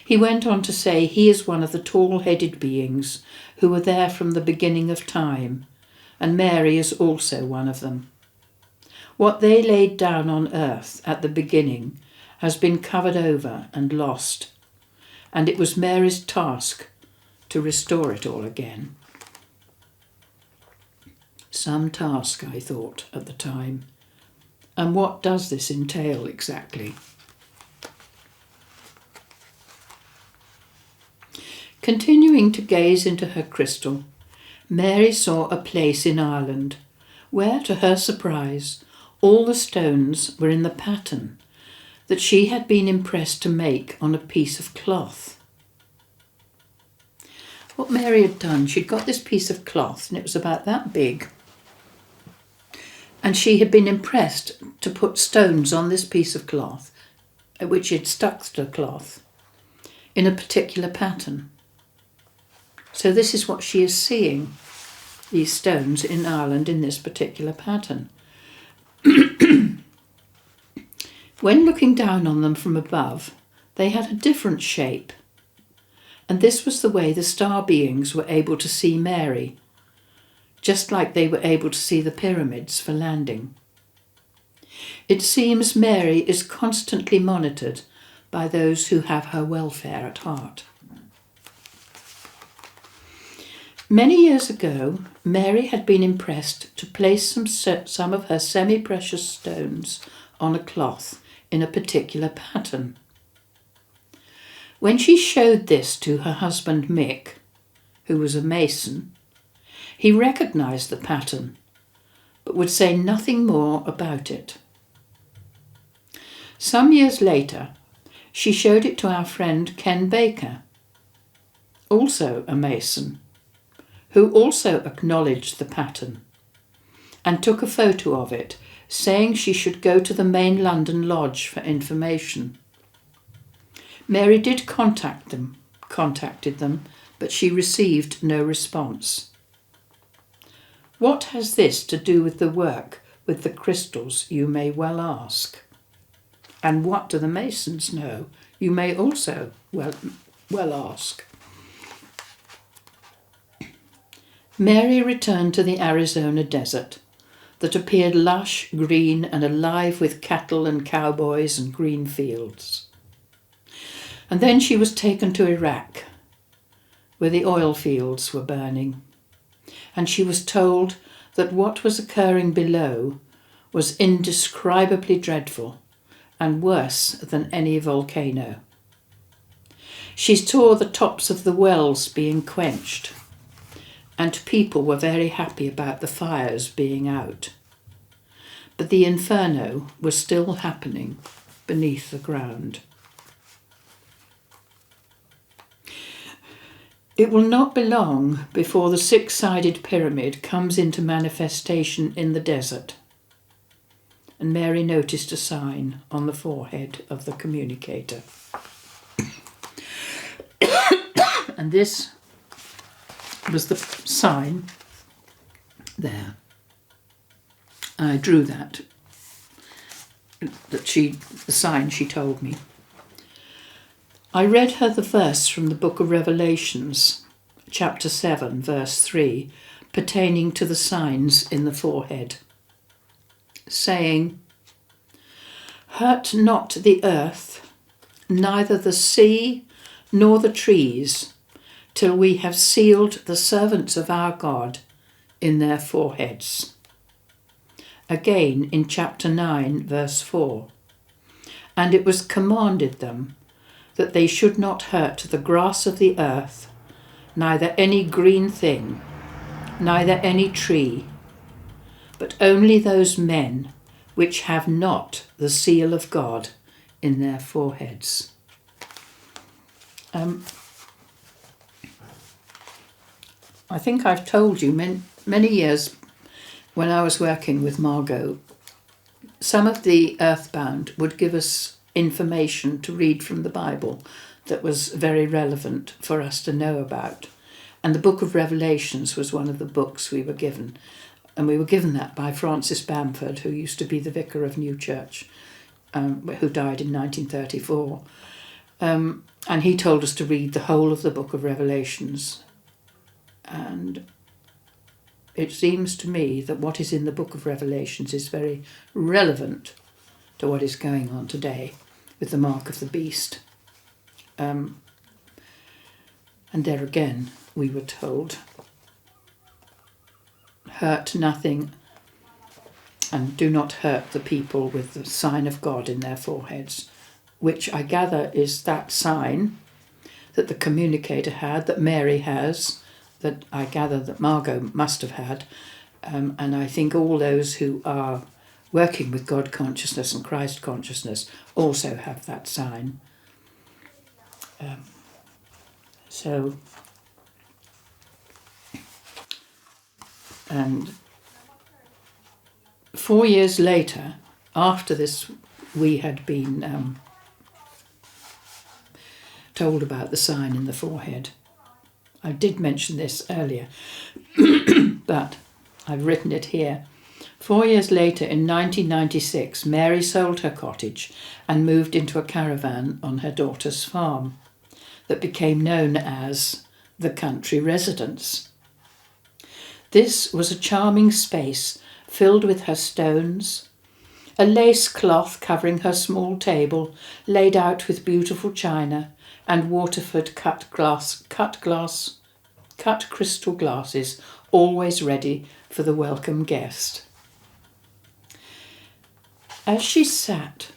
He went on to say he is one of the tall-headed beings who were there from the beginning of time, and Mary is also one of them. What they laid down on earth at the beginning has been covered over and lost, and it was Mary's task to restore it all again. Some task, I thought at the time. And what does this entail exactly? Continuing to gaze into her crystal, Mary saw a place in Ireland where, to her surprise, all the stones were in the pattern that she had been impressed to make on a piece of cloth. What Mary had done, she'd got this piece of cloth and it was about that big, and she had been impressed to put stones on this piece of cloth, which she'd stuck to the cloth, in a particular pattern. So this is what she is seeing, these stones in Ireland in this particular pattern. When looking down on them from above, they had a different shape, and this was the way the star beings were able to see Mary, just like they were able to see the pyramids for landing. It seems Mary is constantly monitored by those who have her welfare at heart. Many years ago, Mary had been impressed to place some of her semi-precious stones on a cloth in a particular pattern. When she showed this to her husband Mick, who was a mason, he recognised the pattern, but would say nothing more about it. Some years later, she showed it to our friend Ken Baker, also a mason, who also acknowledged the pattern and took a photo of it, saying she should go to the main London lodge for information. Mary did contacted them, but she received no response. What has this to do with the work with the crystals, you may well ask? And what do the Masons know, you may also well ask. Mary returned to the Arizona desert that appeared lush, green and alive with cattle and cowboys and green fields. And then she was taken to Iraq, where the oil fields were burning, and she was told that what was occurring below was indescribably dreadful and worse than any volcano. She saw the tops of the wells being quenched, and people were very happy about the fires being out. But the inferno was still happening beneath the ground. It will not be long before the six-sided pyramid comes into manifestation in the desert. And Mary noticed a sign on the forehead of the communicator. And this was the sign there. I drew the sign she told me. I read her the verse from the book of Revelations, chapter 7, verse 3, pertaining to the signs in the forehead, saying, "Hurt not the earth, neither the sea nor the trees, till we have sealed the servants of our God in their foreheads." Again in chapter 9, verse 4, "And it was commanded them that they should not hurt the grass of the earth, neither any green thing, neither any tree, but only those men which have not the seal of God in their foreheads." I think I've told you many years when I was working with Margo, some of the earthbound would give us information to read from the Bible that was very relevant for us to know about. And the Book of Revelations was one of the books we were given. And we were given that by Francis Bamford, who used to be the vicar of New Church, who died in 1934. And he told us to read the whole of the Book of Revelations. And it seems to me that what is in the Book of Revelations is very relevant to what is going on today with the mark of the beast. And there again, we were told, hurt nothing and do not hurt the people with the sign of God in their foreheads, which I gather is that sign that the communicator had, that Mary has, that I gather that Margo must have had, and I think all those who are working with God consciousness and Christ consciousness also have that sign. And 4 years later, after this, we had been told about the sign in the forehead. I did mention this earlier, but I've written it here. 4 years later, in 1996, Mary sold her cottage and moved into a caravan on her daughter's farm that became known as the country residence. This was a charming space filled with her stones, a lace cloth covering her small table laid out with beautiful china, and Waterford cut crystal glasses, always ready for the welcome guest. As she sat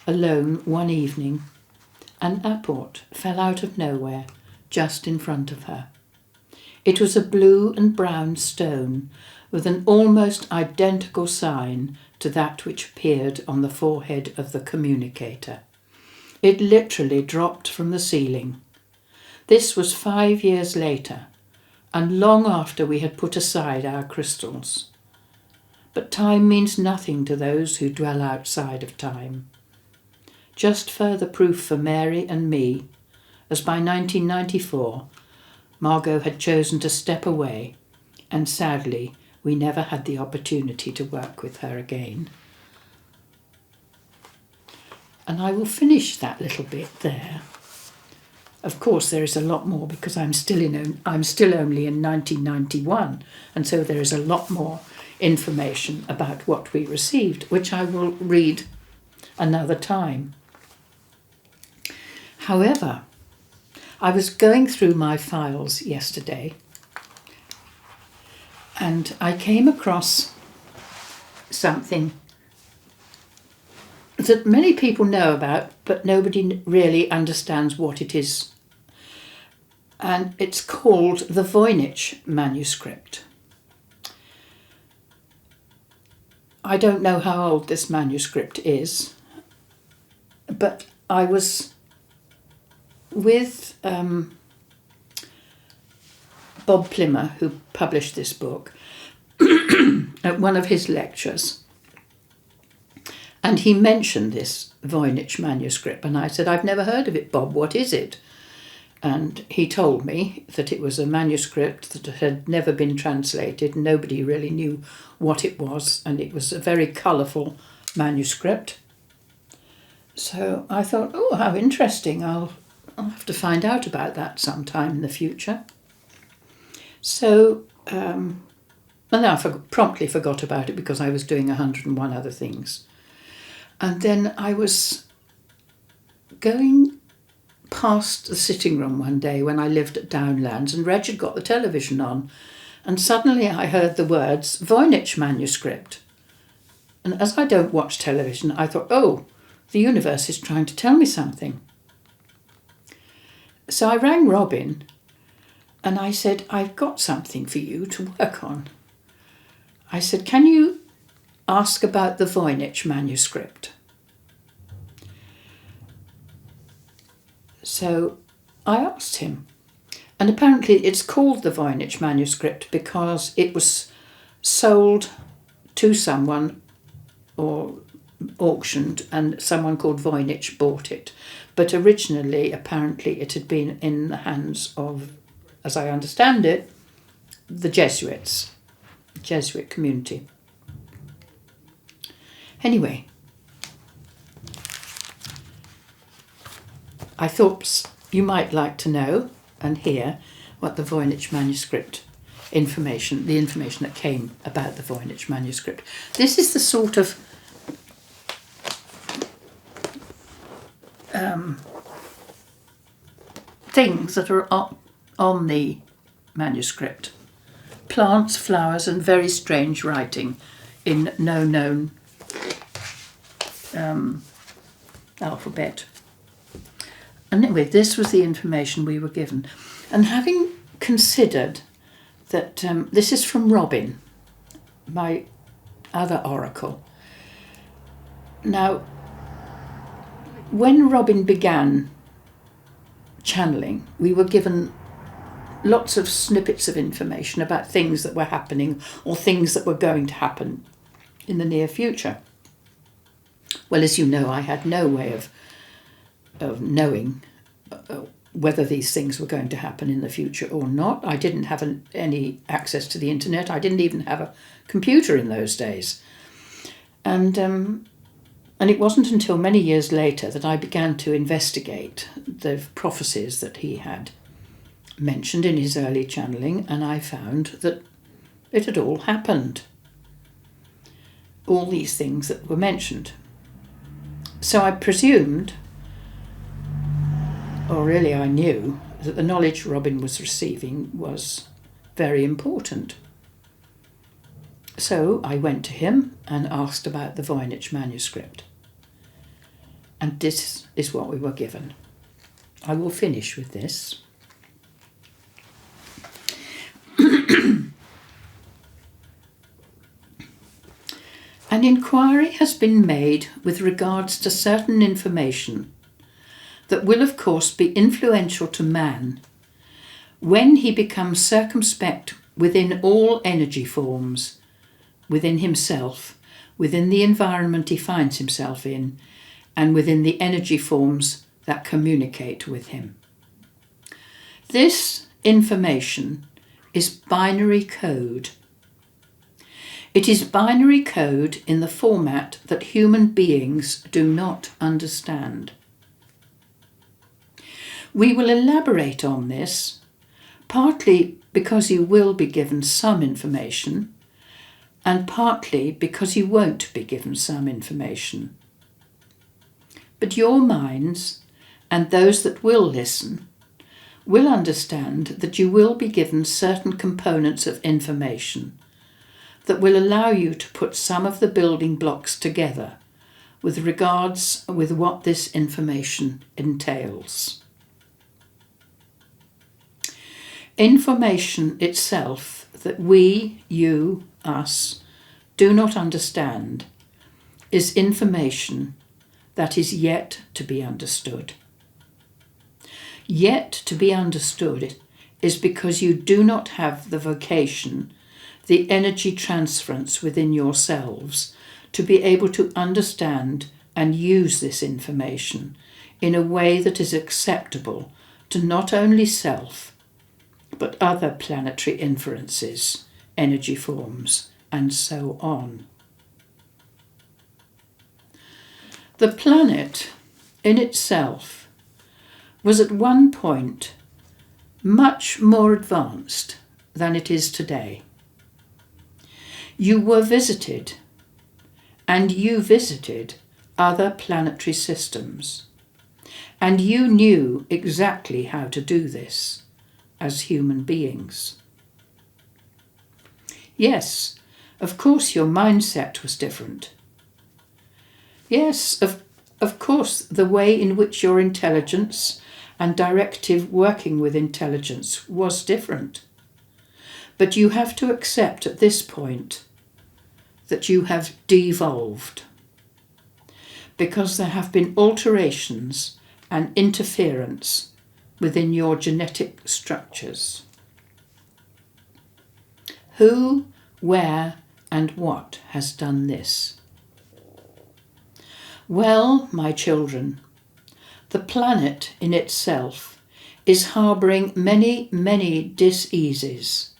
alone one evening, an apport fell out of nowhere just in front of her. It was a blue and brown stone with an almost identical sign to that which appeared on the forehead of the communicator. It literally dropped from the ceiling. This was 5 years later, and long after we had put aside our crystals. But time means nothing to those who dwell outside of time. Just further proof for Mary and me, as by 1994, Margo had chosen to step away, and sadly, we never had the opportunity to work with her again. And I will finish that little bit there. Of course, there is a lot more because I'm still only in 1991, and so there is a lot more information about what we received, which I will read another time. However, I was going through my files yesterday, and I came across something that many people know about, but nobody really understands what it is. And it's called the Voynich Manuscript. I don't know how old this manuscript is, but I was with Bob Plimmer, who published this book, at one of his lectures. And he mentioned this Voynich manuscript, and I said, "I've never heard of it, Bob, what is it?" And he told me that it was a manuscript that had never been translated. Nobody really knew what it was, and it was a very colourful manuscript. So I thought, oh, how interesting, I'll have to find out about that sometime in the future. So, and then I promptly forgot about it because I was doing 101 other things. And then I was going past the sitting room one day when I lived at Downlands, and Reg had got the television on, and suddenly I heard the words Voynich Manuscript. And as I don't watch television, I thought, oh, the universe is trying to tell me something. So I rang Robin and I said, I've got something for you to work on. I said, can you ask about the Voynich Manuscript? So I asked him, and apparently it's called the Voynich Manuscript because it was sold to someone or auctioned, and someone called Voynich bought it. But originally, apparently, it had been in the hands of, as I understand it, the Jesuits, Jesuit community. Anyway, I thought you might like to know and hear what the Voynich Manuscript the information that came about the Voynich Manuscript. This is the sort of things that are on the manuscript. Plants, flowers, and very strange writing in no known alphabet. And anyway, this was the information we were given. And having considered that this is from Robin, my other oracle. Now, when Robin began channeling, we were given lots of snippets of information about things that were happening or things that were going to happen in the near future. Well, as you know, I had no way of knowing whether these things were going to happen in the future or not. I didn't have any access to the internet. I didn't even have a computer in those days. And it wasn't until many years later that I began to investigate the prophecies that he had mentioned in his early channeling, and I found that it had all happened. All these things that were mentioned. So I presumed, or really I knew, that the knowledge Robin was receiving was very important. So I went to him and asked about the Voynich Manuscript. And this is what we were given. I will finish with this. An inquiry has been made with regards to certain information that will of course be influential to man when he becomes circumspect within all energy forms, within himself, within the environment he finds himself in, and within the energy forms that communicate with him. This information is binary code. It is binary code in the format that human beings do not understand. We will elaborate on this, partly because you will be given some information, and partly because you won't be given some information. But your minds, and those that will listen, will understand that you will be given certain components of information that will allow you to put some of the building blocks together with regards with what this information entails. Information itself that we, you, us, do not understand is information that is yet to be understood. Yet to be understood is because you do not have the vocation, the energy transference within yourselves to be able to understand and use this information in a way that is acceptable to not only self, but other planetary inferences, energy forms, and so on. The planet in itself was at one point much more advanced than it is today. You were visited, and you visited other planetary systems, and you knew exactly how to do this as human beings. Yes, of course your mindset was different. Yes, of course the way in which your intelligence and directive working with intelligence was different. But you have to accept at this point that you have devolved, because there have been alterations and interference within your genetic structures. Who, where and what has done this? Well, my children, the planet in itself is harbouring many, many dis-eases,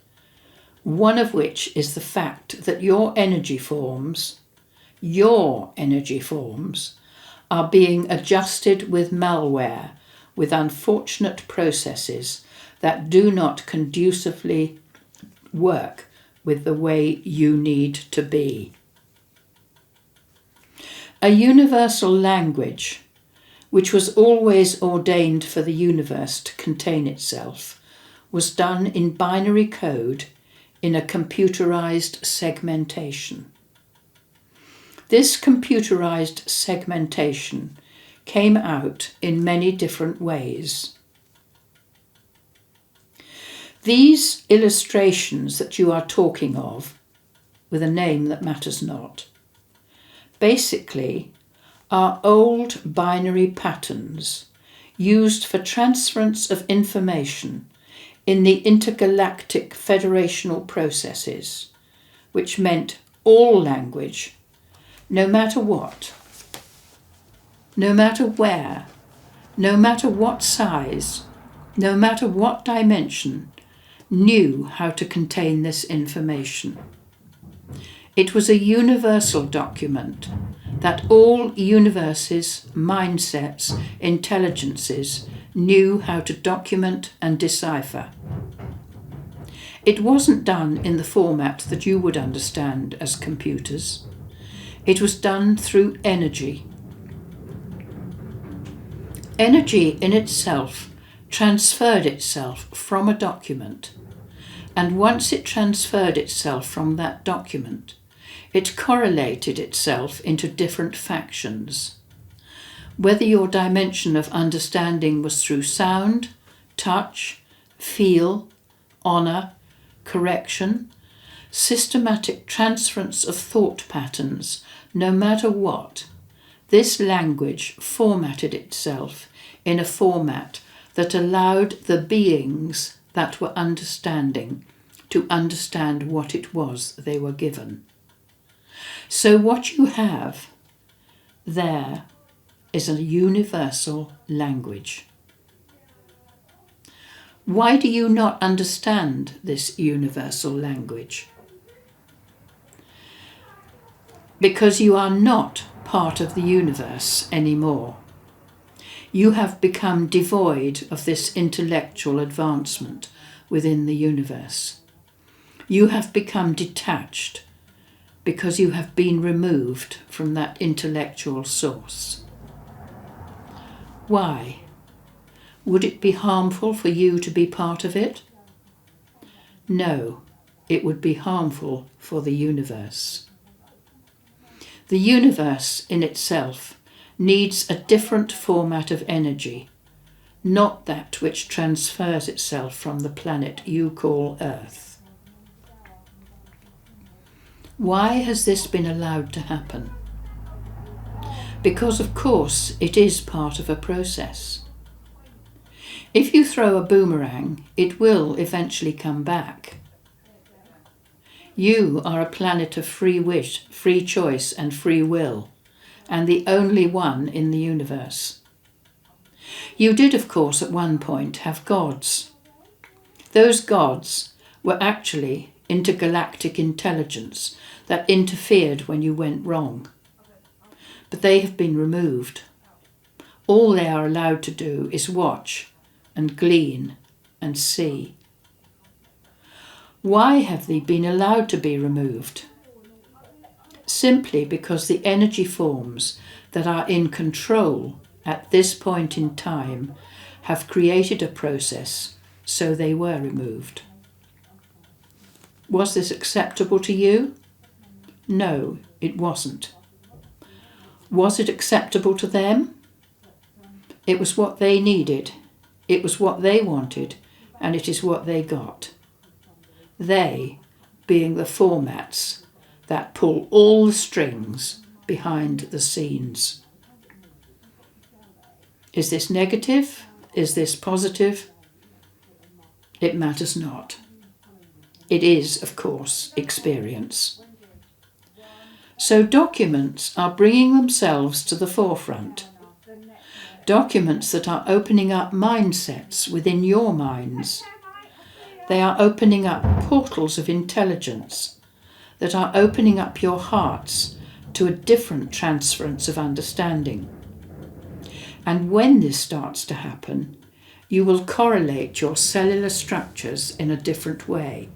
one of which is the fact that your energy forms, are being adjusted with malware, with unfortunate processes that do not conducively work with the way you need to be. A universal language, which was always ordained for the universe to contain itself, was done in binary code in a computerized segmentation. This computerized segmentation came out in many different ways. These illustrations that you are talking of, with a name that matters not, basically are old binary patterns used for transference of information in the intergalactic federational processes, which meant all language, no matter what, no matter where, no matter what size, no matter what dimension, knew how to contain this information. It was a universal document that all universes, mindsets, intelligences knew how to document and decipher. It wasn't done in the format that you would understand as computers. It was done through energy. Energy in itself transferred itself from a document, and once it transferred itself from that document, it correlated itself into different factions. Whether your dimension of understanding was through sound, touch, feel, honour, correction, systematic transference of thought patterns, no matter what, this language formatted itself in a format that allowed the beings that were understanding to understand what it was they were given. So what you have there is a universal language. Why do you not understand this universal language? Because you are not part of the universe anymore. You have become devoid of this intellectual advancement within the universe. You have become detached because you have been removed from that intellectual source. Why? Would it be harmful for you to be part of it? No, it would be harmful for the universe. The universe in itself needs a different format of energy, not that which transfers itself from the planet you call Earth. Why has this been allowed to happen? Because, of course, it is part of a process. If you throw a boomerang, it will eventually come back. You are a planet of free wish, free choice and free will, and the only one in the universe. You did, of course, at one point have gods. Those gods were actually intergalactic intelligence that interfered when you went wrong. But they have been removed. All they are allowed to do is watch and glean and see. Why have they been allowed to be removed? Simply because the energy forms that are in control at this point in time have created a process, so they were removed. Was this acceptable to you? No, it wasn't. Was it acceptable to them? It was what they needed, it was what they wanted, and it is what they got. They being the formats that pull all the strings behind the scenes. Is this negative? Is this positive? It matters not. It is, of course, experience. So documents are bringing themselves to the forefront. Documents that are opening up mindsets within your minds. They are opening up portals of intelligence that are opening up your hearts to a different transference of understanding. And when this starts to happen, you will correlate your cellular structures in a different way.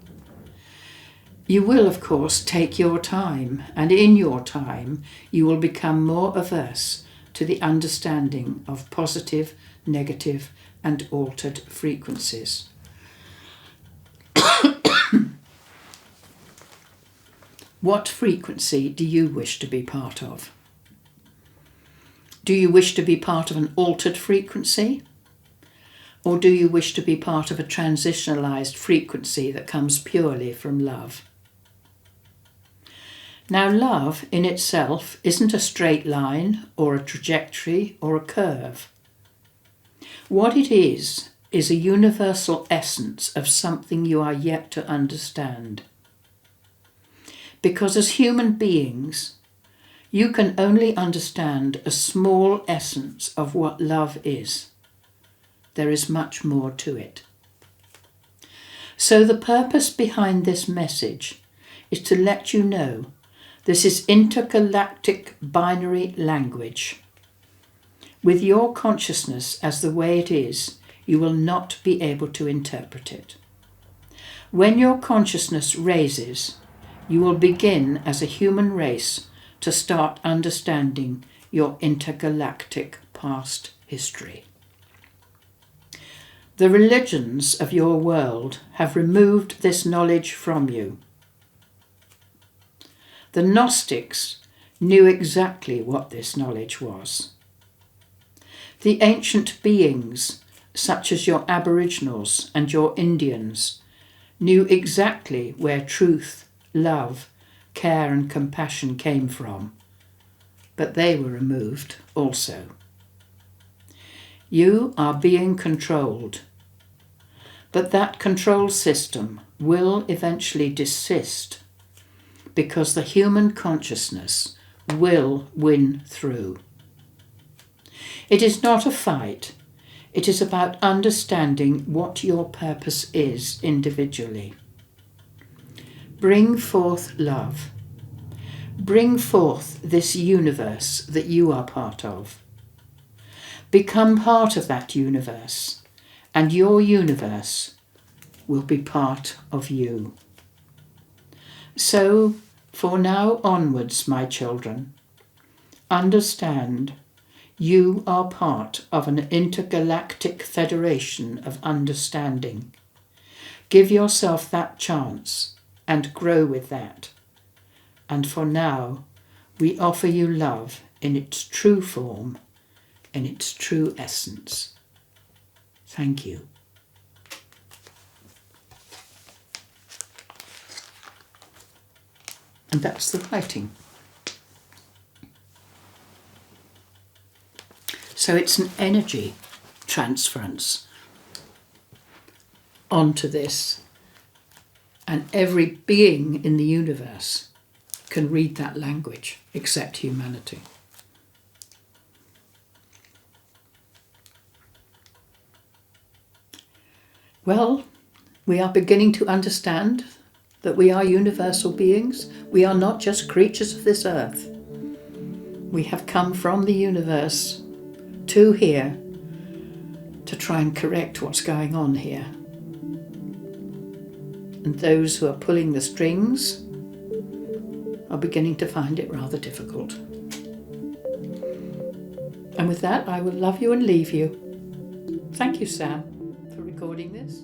You will, of course, take your time, and in your time, you will become more averse to the understanding of positive, negative, and altered frequencies. What frequency do you wish to be part of? Do you wish to be part of an altered frequency? Or do you wish to be part of a transitionalized frequency that comes purely from love? Now, love in itself isn't a straight line or a trajectory or a curve. What it is a universal essence of something you are yet to understand. Because as human beings, you can only understand a small essence of what love is. There is much more to it. So the purpose behind this message is to let you know this is intergalactic binary language. With your consciousness as the way it is, you will not be able to interpret it. When your consciousness raises, you will begin as a human race to start understanding your intergalactic past history. The religions of your world have removed this knowledge from you. The Gnostics knew exactly what this knowledge was. The ancient beings, such as your Aboriginals and your Indians, knew exactly where truth, love, care and compassion came from, but they were removed also. You are being controlled, but that control system will eventually desist because the human consciousness will win through. It is not a fight. It is about understanding what your purpose is individually. Bring forth love. Bring forth this universe that you are part of. Become part of that universe, and your universe will be part of you. So, for now onwards, my children, understand you are part of an intergalactic federation of understanding. Give yourself that chance and grow with that. And for now, we offer you love in its true form, in its true essence. Thank you. And that's the writing. So it's an energy transference onto this, and every being in the universe can read that language except humanity. Well, we are beginning to understand that we are universal beings. We are not just creatures of this earth. We have come from the universe to here to try and correct what's going on here. And those who are pulling the strings are beginning to find it rather difficult. And with that, I will love you and leave you. Thank you, Sam, for recording this.